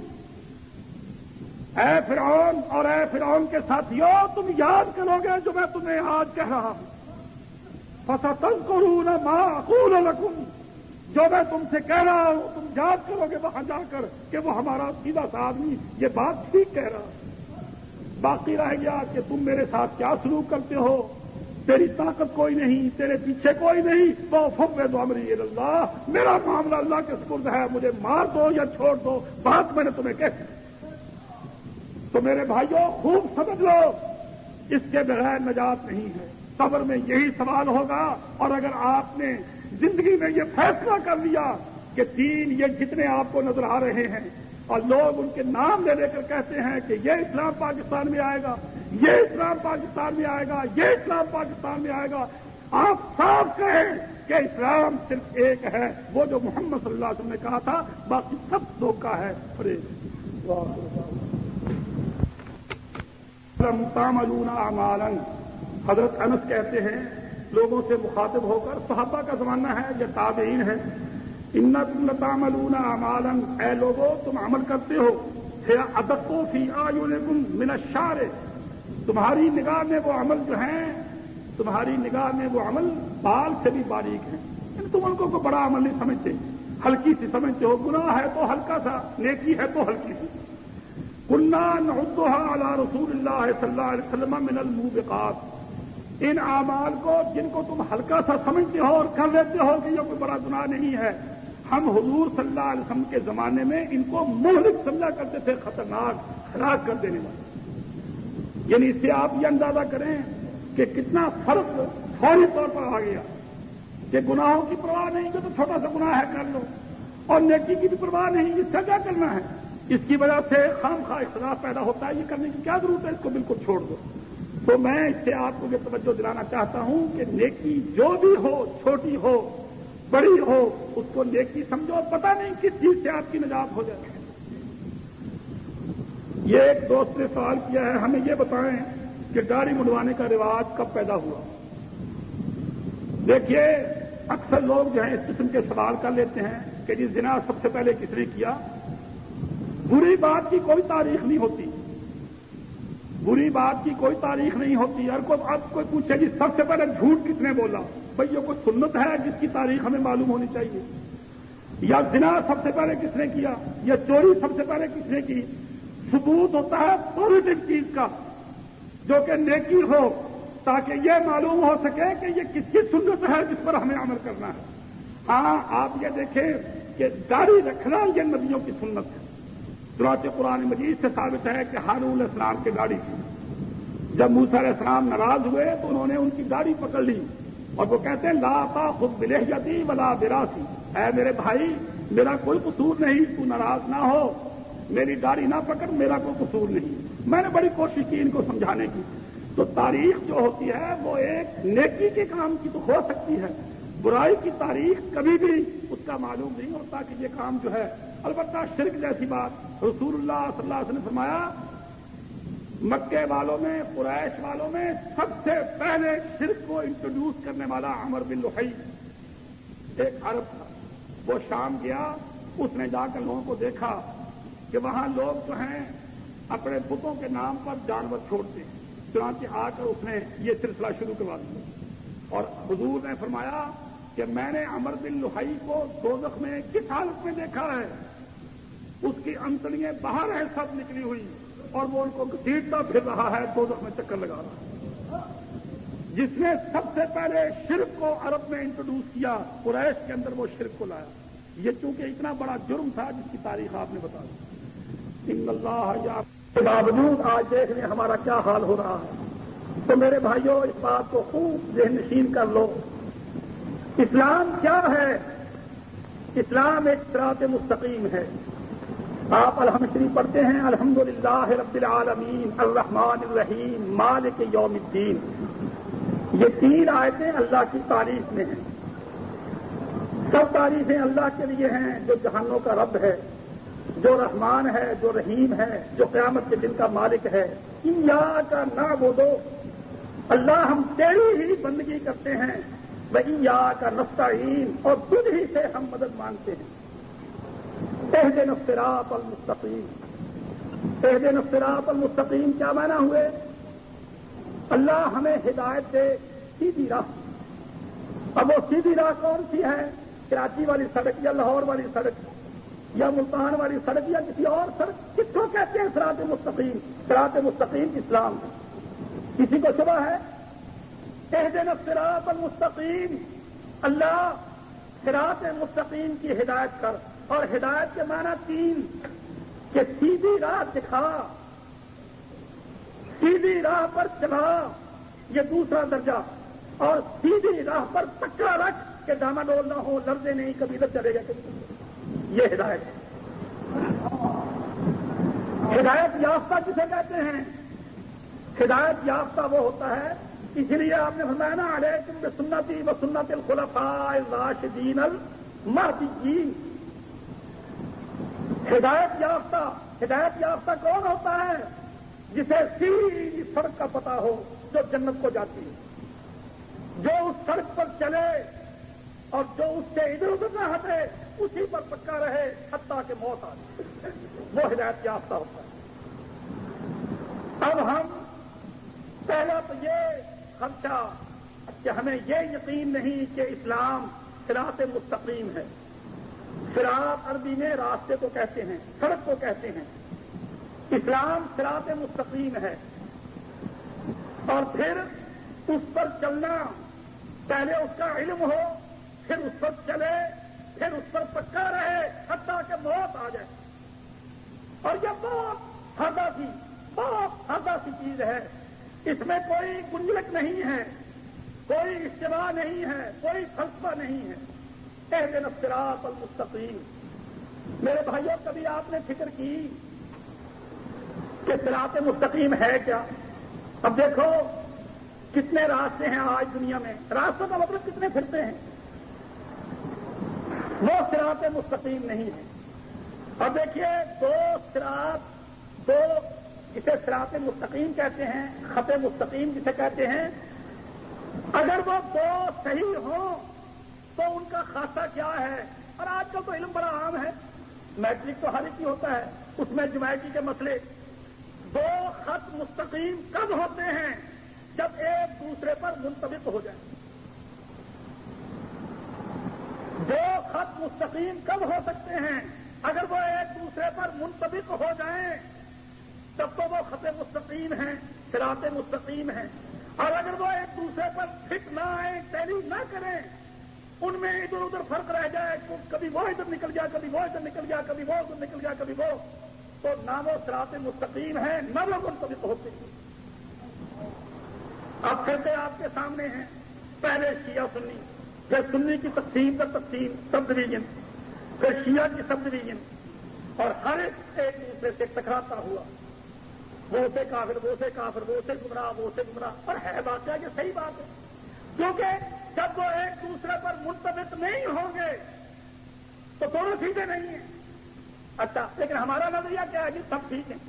اے فرعون اور اے فرعون کے ساتھیوں تم یاد کرو گے جو میں تمہیں آج کہہ رہا ہوں. فَسَتَذْكُرُونَ مَا أَقُولُ لَكُمْ، جو میں تم سے کہہ رہا ہوں تم یاد کرو گے وہاں جا کر کہ وہ ہمارا سیدھا سا آدمی یہ بات ٹھیک کہہ رہا. باقی رہ گیا کہ تم میرے ساتھ کیا سلوک کرتے ہو. تیری طاقت کوئی نہیں، تیرے پیچھے کوئی نہیں. وَأُفَوِّضُ أَمْرِي إِلَى اللَّهِ، میرا معاملہ اللہ کے سپرد ہے، مجھے مار دو یا چھوڑ دو، بات میں نے تمہیں کہہ دی. تو میرے بھائیوں خوب سمجھ لو، اس کے بغیر نجات نہیں ہے. قبر میں یہی سوال ہوگا. اور اگر آپ نے زندگی میں یہ فیصلہ کر لیا کہ دین یہ جتنے آپ کو نظر آ رہے ہیں اور لوگ ان کے نام لے کر کہتے ہیں کہ یہ اسلام پاکستان میں آئے گا، یہ اسلام پاکستان میں آئے گا، یہ اسلام پاکستان میں آئے گا، آپ صاف کہیں کہ اسلام صرف ایک ہے، وہ جو محمد صلی اللہ علیہ وسلم نے کہا تھا، باقی سب دھوکہ ہے، فریب. تعملون اعمالا، حضرت انس کہتے ہیں لوگوں سے مخاطب ہو کر، صحابہ کا زمانہ ہے یا تابعین ہے، انکم لتعملون اعمالا، اے لوگوں تم عمل کرتے ہو، ادق فی اعینکم من الشعر، تمہاری نگاہ میں وہ عمل جو ہیں، تمہاری نگاہ میں وہ عمل بال سے بھی باریک ہیں، یعنی تم ان کو بڑا عمل نہیں سمجھتے، ہلکی سی سمجھتے ہو، گناہ ہے تو ہلکا سا، نیکی ہے تو ہلکی سی. کنا نعدها علی رسول اللہ صلی اللہ علیہ وسلم من الموبقات، ان اعمال کو جن کو تم ہلکا سا سمجھتے ہو اور کر لیتے ہو کہ یہ کوئی بڑا گناہ نہیں ہے، ہم حضور صلی اللہ علیہ وسلم کے زمانے میں ان کو مہلک سمجھا کرتے تھے، خطرناک، ہلاک کر دینے والے. یعنی اس سے آپ یہ اندازہ کریں کہ کتنا فرق فوری طور پر آ گیا کہ گناہوں کی پرواہ نہیں، جو تو چھوٹا سا گناہ ہے کر لو، اور نیکی کی بھی پرواہ نہیں، اس کا کیا کرنا ہے. اس کی وجہ سے خام خواہ اختلاف پیدا ہوتا ہے، یہ کرنے کی کیا ضرورت ہے، اس کو بالکل چھوڑ دو. تو میں اس سے آپ کو یہ توجہ دلانا چاہتا ہوں کہ نیکی جو بھی ہو، چھوٹی ہو بڑی ہو، اس کو نیکی سمجھو، پتہ نہیں کس چیز سے آپ کی نجات ہو جائے. یہ ایک دوست نے سوال کیا ہے، ہمیں یہ بتائیں کہ داڑھی منڈوانے کا رواج کب پیدا ہوا. دیکھیے اکثر لوگ جو ہیں اس قسم کے سوال کر لیتے ہیں کہ جی زنا سب سے پہلے کس نے کیا. بری بات کی کوئی تاریخ نہیں ہوتی، بری بات کی کوئی تاریخ نہیں ہوتی. اور اب کوئی پوچھے جی سب سے پہلے جھوٹ کس نے بولا، بھئی یہ کوئی سنت ہے جس کی تاریخ ہمیں معلوم ہونی چاہیے. یا زنا سب سے پہلے کس نے کیا، یا چوری سب سے پہلے کس نے کی. ثبوت ہوتا ہے پازیٹو چیز کا جو کہ نیکی ہو، تاکہ یہ معلوم ہو سکے کہ یہ کس کی سنت ہے جس پر ہمیں عمل کرنا ہے. ہاں آپ یہ دیکھیں کہ داڑھی رکھنا یہ نبیوں کی سنت ہے. چنانچہ قرآن مجید سے ثابت ہے کہ ہارون علیہ السلام کی داڑھی تھی. جب موسیٰ علیہ السلام ناراض ہوئے تو انہوں نے ان کی داڑھی پکڑ لی اور وہ کہتے ہیں لا تاخذ بلحیتی ولا براسی، اے میرے بھائی میرا کوئی قصور نہیں، تو ناراض نہ ہو، میری داڑھی نہ پکڑ، میرا کوئی قصور نہیں. میں نے بڑی کوشش کی ان کو سمجھانے کی. تو تاریخ جو ہوتی ہے وہ ایک نیکی کے کام کی تو ہو سکتی ہے، برائی کی تاریخ کبھی بھی اس کا معلوم نہیں ہوتا کہ یہ کام جو ہے. البتہ شرک جیسی بات رسول اللہ صلی اللہ علیہ وسلم نے فرمایا مکے والوں میں، قریش والوں میں سب سے پہلے شرک کو انٹروڈیوس کرنے والا عمر بن لحی ایک عرب تھا. وہ شام گیا، اس نے جا کر لوگوں کو دیکھا کہ وہاں لوگ جو ہیں اپنے بتوں کے نام پر جانور چھوڑتے ہیں. چنانچہ آ کر اس نے یہ سلسلہ شروع کروا دیا اور حضور نے فرمایا کہ میں نے عمر بن لحی کو دوزخ میں کس حالت میں دیکھا ہے. اس کی انتڑیاں باہر ہیں سب نکلی ہوئی اور وہ ان کو گھسیٹتا پھر رہا ہے، دوزخ میں چکر لگا رہا ہے. جس نے سب سے پہلے شرک کو عرب میں انٹروڈیوس کیا، قریش کے اندر وہ شرک کو لایا. یہ چونکہ اتنا بڑا جرم تھا جس کی تاریخ آپ نے بتا دی. ان اللہ یا کے باوجود آج دیکھ لیں ہمارا کیا حال ہو رہا ہے. تو میرے بھائیوں اس بات کو خوب ذہن نشین کر لو. اسلام کیا ہے؟ اسلام ایک صراط مستقیم ہے. آپ الحمد شریف پڑھتے ہیں الحمدللہ رب العالمین الرحمن الرحیم مالک یوم الدین. یہ 3 آیتیں اللہ کی تعریف میں ہیں. سب تعریفیں اللہ کے لیے ہیں جو جہانوں کا رب ہے، جو رحمان ہے، جو رحیم ہے، جو قیامت کے دن کا مالک ہے. ایاک نعبد، اللہ ہم تیری ہی بندگی کرتے ہیں، وایاک نستعین، اور تجھ ہی سے ہم مدد مانگتے ہیں. اہدنا الصراط المستقیم. اہدنا الصراط المستقیم کیا معنی ہوئے؟ اللہ ہمیں ہدایت دے سیدھی راہ. اب وہ سیدھی راہ کون سی ہے؟ کراچی والی سڑک یا لاہور والی سڑک یا ملتان والی سڑک یا کسی اور سڑک؟ کس کو کہتے ہیں صراط مستقیم؟ صراط مستقیم اسلام. کسی کو شبہ ہے؟ اہدنا الصراط المستقیم، اللہ صراط مستقیم کی ہدایت کر. اور ہدایت کے معنی 3 کہ سیدھی راہ دکھا، سیدھی راہ پر چلا، یہ دوسرا درجہ. اور سیدھی راہ پر پکا رکھ کہ ڈاماڈول نہ ہو، لرزے نہیں، کبھی ادھر چلے گا کبھی. یہ ہدایت ہے. ہدایت یافتہ کسے کہتے ہیں؟ ہدایت یافتہ وہ ہوتا ہے، اس لیے آپ نے فرمایا نا علیکم بسنتی و سنت الخلفاء الراشدین المہدیین. ہدایت یافتہ کون ہوتا ہے؟ جسے سیدھی سڑک کا پتہ ہو جو جنت کو جاتی ہے، جو اس سڑک پر چلے اور جو اس سے ادھر ادھر نہ ہٹے اسی پر پکا رہے حتیٰ کہ موت آ جائے، وہ ہدایت یافتہ ہوتا ہے۔ اب ہم پہلا تو یہ خدشہ کہ ہمیں یہ یقین نہیں کہ اسلام صراط مستقیم ہے۔ صراط عربی میں راستے کو کہتے ہیں، سڑک کو کہتے ہیں۔ اسلام صراط مستقیم ہے، اور پھر اس پر چلنا، پہلے اس کا علم ہو، پھر اس پر چلے، پھر اس پر پکا رہے حتیٰ کہ موت آ جائے۔ اور یہ بہت سادہ سی چیز ہے، اس میں کوئی گنجلک نہیں ہے، کوئی اشتباہ نہیں ہے، کوئی فلسفہ نہیں ہے۔ اہدنا الصراط المستقیم۔ میرے بھائیوں، کبھی آپ نے فکر کی کہ صراط مستقیم ہے کیا؟ اب دیکھو کتنے راستے ہیں آج دنیا میں، راستوں کا مطلب کتنے پھرتے ہیں، وہ صراط مستقیم نہیں ہے۔ اب دیکھیے دو جسے صراط مستقیم کہتے ہیں، خط مستقیم جسے کہتے ہیں، اگر وہ دو صحیح ہوں تو ان کا خاصہ کیا ہے؟ اور آج کل تو علم بڑا عام ہے، میٹرک تو ہر ایک ہی ہوتا ہے، اس میں جیومیٹری کے مسئلے۔ دو خط مستقیم کب ہوتے ہیں؟ جب ایک دوسرے پر منطبق ہو جائیں۔ دو خط مستقیم کب ہو سکتے ہیں؟ اگر وہ ایک دوسرے پر منطبق ہو جائیں تب تو وہ خط مستقیم ہیں، صراط مستقیم ہیں۔ اور اگر وہ ایک دوسرے پر فٹ نہ آئیں، ٹیلی نہ کریں، ان میں ادھر ادھر فرق رہ جائے، کبھی وہ ادھر نکل گیا، کبھی وہ ادھر نکل گیا، کبھی وہ ادھر نکل گیا، کبھی وہ، تو نہ وہ صراط مستقیم ہے، نہ وہ منطبق ہوتے ہیں۔ اب فرقے آپ کے سامنے ہیں، پہلے شیعہ سنی، پھر سنی کی تقسیم کا تقسیم، سب ڈویژن، پھر شیعہ کی سب ڈویژن، اور ہر ایک دوسرے سے ٹکراتا ہوا، وہ سے کافر، وہ سے کافر، وہ سے گمراہ، وہ سے گمراہ۔ اور ہے بات کیا کہ صحیح بات ہے، کیونکہ جب وہ ایک دوسرے پر منطبق نہیں ہوں گے تو دونوں سیدھے نہیں ہیں۔ اچھا، لیکن ہمارا نظریہ کیا ہے جی؟ سب ٹھیک ہیں۔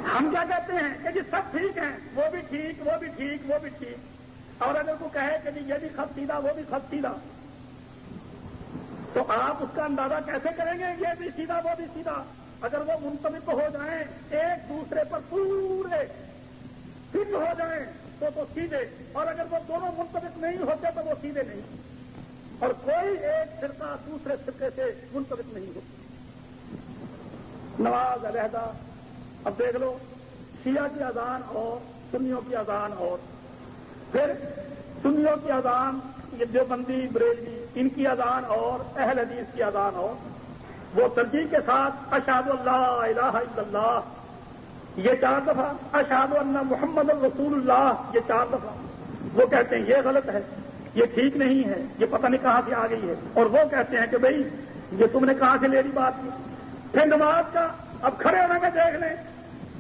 ہم کیا کہتے ہیں کہ جی سب ٹھیک ہیں، وہ بھی ٹھیک، وہ بھی ٹھیک، وہ بھی ٹھیک۔ اور اگر کوئی کہے کہ جی یہ بھی خط سیدھا، وہ بھی خط سیدھا، تو آپ اس کا اندازہ کیسے کریں گے؟ یہ بھی سیدھا، وہ بھی سیدھا۔ اگر وہ منطبق ہو جائیں، ایک دوسرے پر پورے فٹ ہو جائیں تو سیدھے، اور اگر وہ دونوں منطبق نہیں ہوتے تو وہ سیدھے نہیں، اور کوئی ایک فرقہ دوسرے فرقے سے منطبق نہیں ہوتا۔ نماز علیحدہ، اب دیکھ لو، شیعہ کی اذان اور سنیوں کی اذان، اور پھر سنیوں کی اذان، یہ دیوبندی بریلوی ان کی اذان اور اہل حدیث کی اذان، اور وہ ترجیح کے ساتھ اشہد اللہ الہ الا اللہ یہ 4 دفعہ، اشہد ان محمد الرسول اللہ یہ 4 دفعہ۔ وہ کہتے ہیں یہ غلط ہے، یہ ٹھیک نہیں ہے، یہ پتہ نہیں کہاں سے آ گئی ہے، اور وہ کہتے ہیں کہ بھئی یہ تم نے کہاں سے لے لی بات کی۔ پھر نماز کا اب کھڑے ہونے میں دیکھ لیں،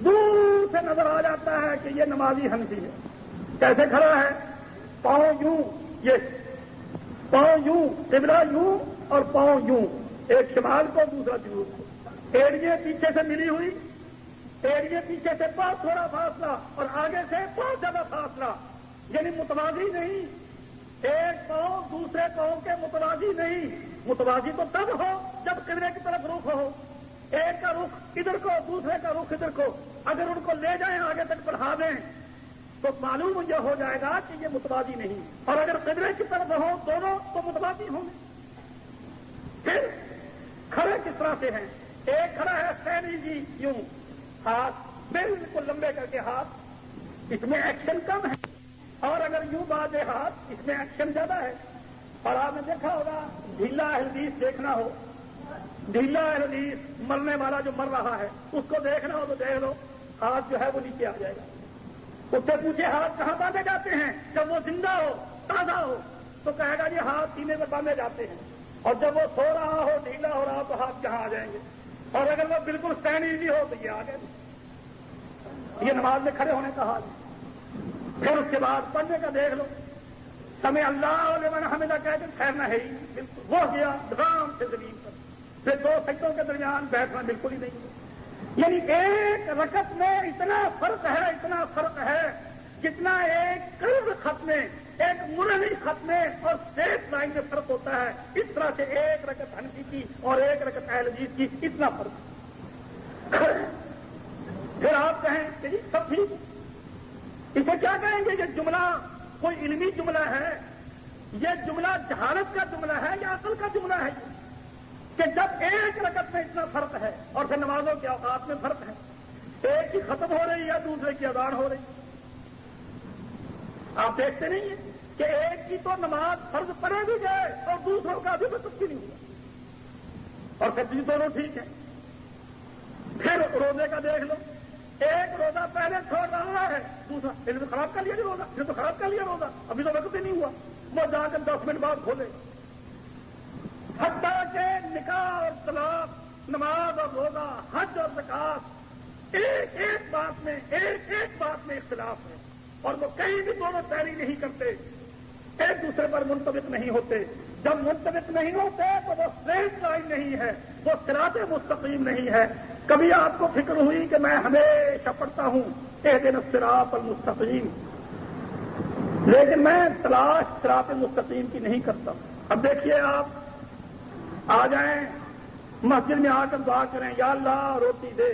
دور سے نظر آ جاتا ہے کہ یہ نمازی حنفی ہے۔ کیسے کھڑا ہے؟ پاؤں یوں، یہ پاؤں یوں، قبلہ یوں اور پاؤں یوں، ایک شمال کو دوسرا جنوب کو، ایڑیاں پیچھے سے ملی ہوئی، ایڑیاں پیچھے سے بہت تھوڑا فاصلہ اور آگے سے بہت زیادہ فاصلہ، یعنی متوازی نہیں، ایک پاؤں دوسرے پاؤں کے متوازی نہیں۔ متوازی تو تب ہو جب قبلے کی طرف رخ ہو، ایک کا رخ ادھر کو، دوسرے کا رخ ادھر کو، اگر ان کو لے جائیں آگے تک بڑھا دیں تو معلوم یہ ہو جائے گا کہ یہ متوازی نہیں، اور اگر قبلے کی طرف ہو دونوں تو متوازی ہوں گے۔ پھر کھڑے کس طرح سے ہیں؟ ایک کھڑا ہے سینی جی یوں، ہاتھ بالکل لمبے کر کے ہاتھ، اس میں ایکشن کم ہے، اور اگر یوں بازے ہاتھ اس میں ایکشن زیادہ ہے۔ اور آپ نے دیکھا ہوگا ڈھیلا حدیث دیکھنا ہو، ڈھیلا حدیث مرنے والا جو مر رہا ہے اس کو دیکھنا ہو تو دیکھ لو، ہاتھ جو ہے وہ نیچے آ جائے گا۔ اس سے پوچھے ہاتھ کہاں باندھے جاتے ہیں؟ جب وہ زندہ ہو، تازہ ہو، تو کہے گا جی ہاتھ سینے میں باندھے جاتے ہیں، اور جب وہ سو رہا ہو، ڈھیلا ہو رہا تو ہاتھ کہاں آ جائیں گے؟ اور اگر وہ بالکل سٹینڈ ایزی ہو تو یہ آ گئے۔ یہ نماز میں کھڑے ہونے کا حال ہے۔ پھر اس کے بعد پڑھنے کا دیکھ لو، سمع اللہ لمن حمدہ کہتے خیر نہ ہے ہی، بالکل وہ گیا آرام سے زمین پر، پھر 2 سجدوں کے درمیان بیٹھنا بالکل ہی نہیں۔ یعنی ایک رکعت میں اتنا فرق ہے، اتنا فرق ہے جتنا ایک قرض خط میں ایک مرحلی خط میں اور اسٹریٹ لائن میں فرق ہوتا ہے. اس طرح سے ایک رکعت حنفی کی اور ایک رکعت اہل حدیث کی اتنا فرق. پھر آپ کہیں کہ جی سب ٹھیک، اسے کیا کہیں گے؟ یہ جملہ کوئی علمی جملہ ہے، یہ جملہ جہالت کا جملہ ہے یا عقل کا جملہ ہے؟ کہ جب ایک رکعت میں اتنا فرق ہے اور پھر نمازوں کے اوقات میں فرق ہے، ایک کی ختم ہو رہی ہے دوسرے کی اذان ہو رہی ہے. آپ دیکھتے نہیں ہیں کہ ایک کی تو نماز فرض پڑے بھی گئے اور دوسروں کا ابھی تک نہیں ہوا، اور پھر دونوں ٹھیک ہے. پھر روزے کا دیکھ لو، ایک روزہ پہلے چھوڑ رہا ہے، دوسرا پھر تو خراب کر لیا جی روزہ، پھر تو خراب کر لیا روزہ، ابھی تو وقت ہی نہیں ہوا، وہ جا کر 10 منٹ بعد کھولے. حتیٰ کہ نکاح اور طلاق، نماز اور روزہ، حج اور زکات، ایک ایک بات میں اختلاف ہے، اور وہ کہیں بھی دونوں تیاری نہیں کرتے، ایک دوسرے پر منطبق نہیں ہوتے. جب منطبق نہیں ہوتے تو وہ اسٹریٹ لائن نہیں ہے، وہ صراط مستقیم نہیں ہے. کبھی آپ کو فکر ہوئی کہ میں ہمیشہ پڑھتا ہوں اہدنا الصراط المستقیم، لیکن میں تلاش صراط مستقیم کی نہیں کرتا. اب دیکھیے آپ آ جائیں مسجد میں آ کر دعا کریں، یا اللہ روٹی دے،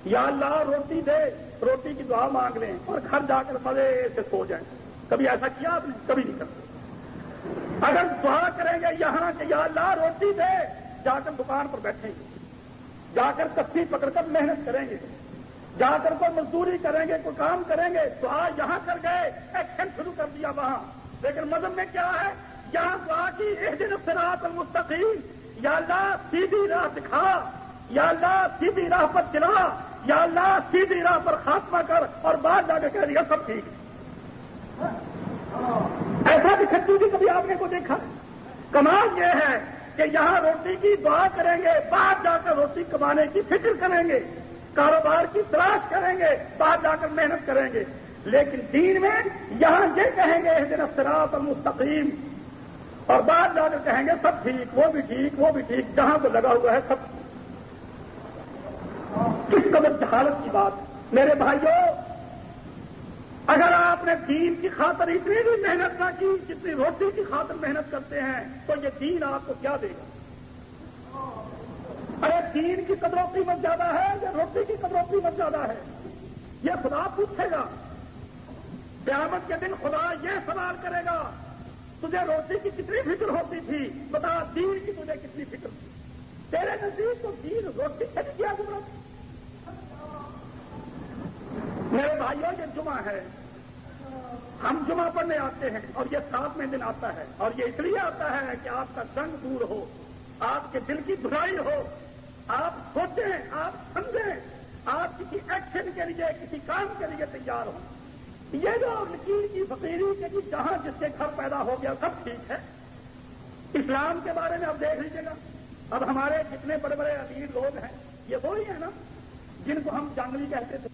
یا اللہ روٹی دے، روٹی کی دعا مانگ لیں اور گھر جا کر مزے سے سو جائیں. کبھی ایسا کیا آپ نے؟ کبھی نہیں کرتے. اگر دعا کریں گے یہاں کہ یا اللہ روٹی دے، جا کر دکان پر بیٹھیں گے، جا کر کسی پکڑ کر محنت کریں گے، جا کر کوئی مزدوری کریں گے، کوئی کام کریں گے. دعا یہاں کر گئے، ایکشن شروع کر دیا وہاں. لیکن مذہب میں کیا ہے؟ یہاں دعا کی اہدنا الصراط المستقیم، یا اللہ سیدھی راہ دکھا، یا اللہ سیدھی راہ پر چلا، یا اللہ سیدھی راہ پر خاتمہ کر، اور بعد جا کے کہہ دیا سب ٹھیک ہے. ایسا بھی کھٹو بھی کبھی آپ نے کو دیکھا؟ کمال یہ ہے کہ یہاں روٹی کی دعا کریں گے، بعد جا کر روٹی کمانے کی فکر کریں گے، کاروبار کی تلاش کریں گے، بعد جا کر محنت کریں گے. لیکن دین میں یہاں یہ کہیں گے اہدنا الصراط المستقیم، اور بعد جا کر کہیں گے سب ٹھیک، وہ بھی ٹھیک، وہ بھی ٹھیک، جہاں تو لگا ہوا ہے سب. کس قدر جہالت کی بات. میرے بھائیوں، اگر آپ نے دین کی خاطر اتنی بھی محنت نہ کی جتنی روٹی کی خاطر محنت کرتے ہیں تو یہ دین آپ کو کیا دے گا؟ ارے دین کی قدر و قیمت زیادہ ہے یا روٹی کی قدر و قیمت زیادہ ہے؟ یہ خدا پوچھے گا. قیامت کے دن خدا یہ سوال کرے گا، تجھے روٹی کی کتنی فکر ہوتی تھی، بتا دین کی تجھے کتنی فکر تھی؟ تیرے نزدیک تو دین روٹی سے بھی کیا ضرورت. میرے بھائیوں یہ جمعہ ہے، ہم جمعہ پڑھنے آتے ہیں اور یہ 7ویں دن آتا ہے، اور یہ اس لیے آتا ہے کہ آپ کا زنگ دور ہو، آپ کے دل کی دھلائی ہو، آپ سوچیں، آپ سمجھیں، آپ کسی ایکشن کے لیے، کسی کام کے لیے تیار ہوں. یہ جو لکیر کی فقیری کے جی جہاں جس کے گھر پیدا ہو گیا سب ٹھیک ہے. اسلام کے بارے میں اب دیکھ لیجیے گا، اب ہمارے جتنے بڑے بڑے امیر لوگ ہیں یہ وہی ہیں نا جن کو ہم جنگلی کہتے تھے.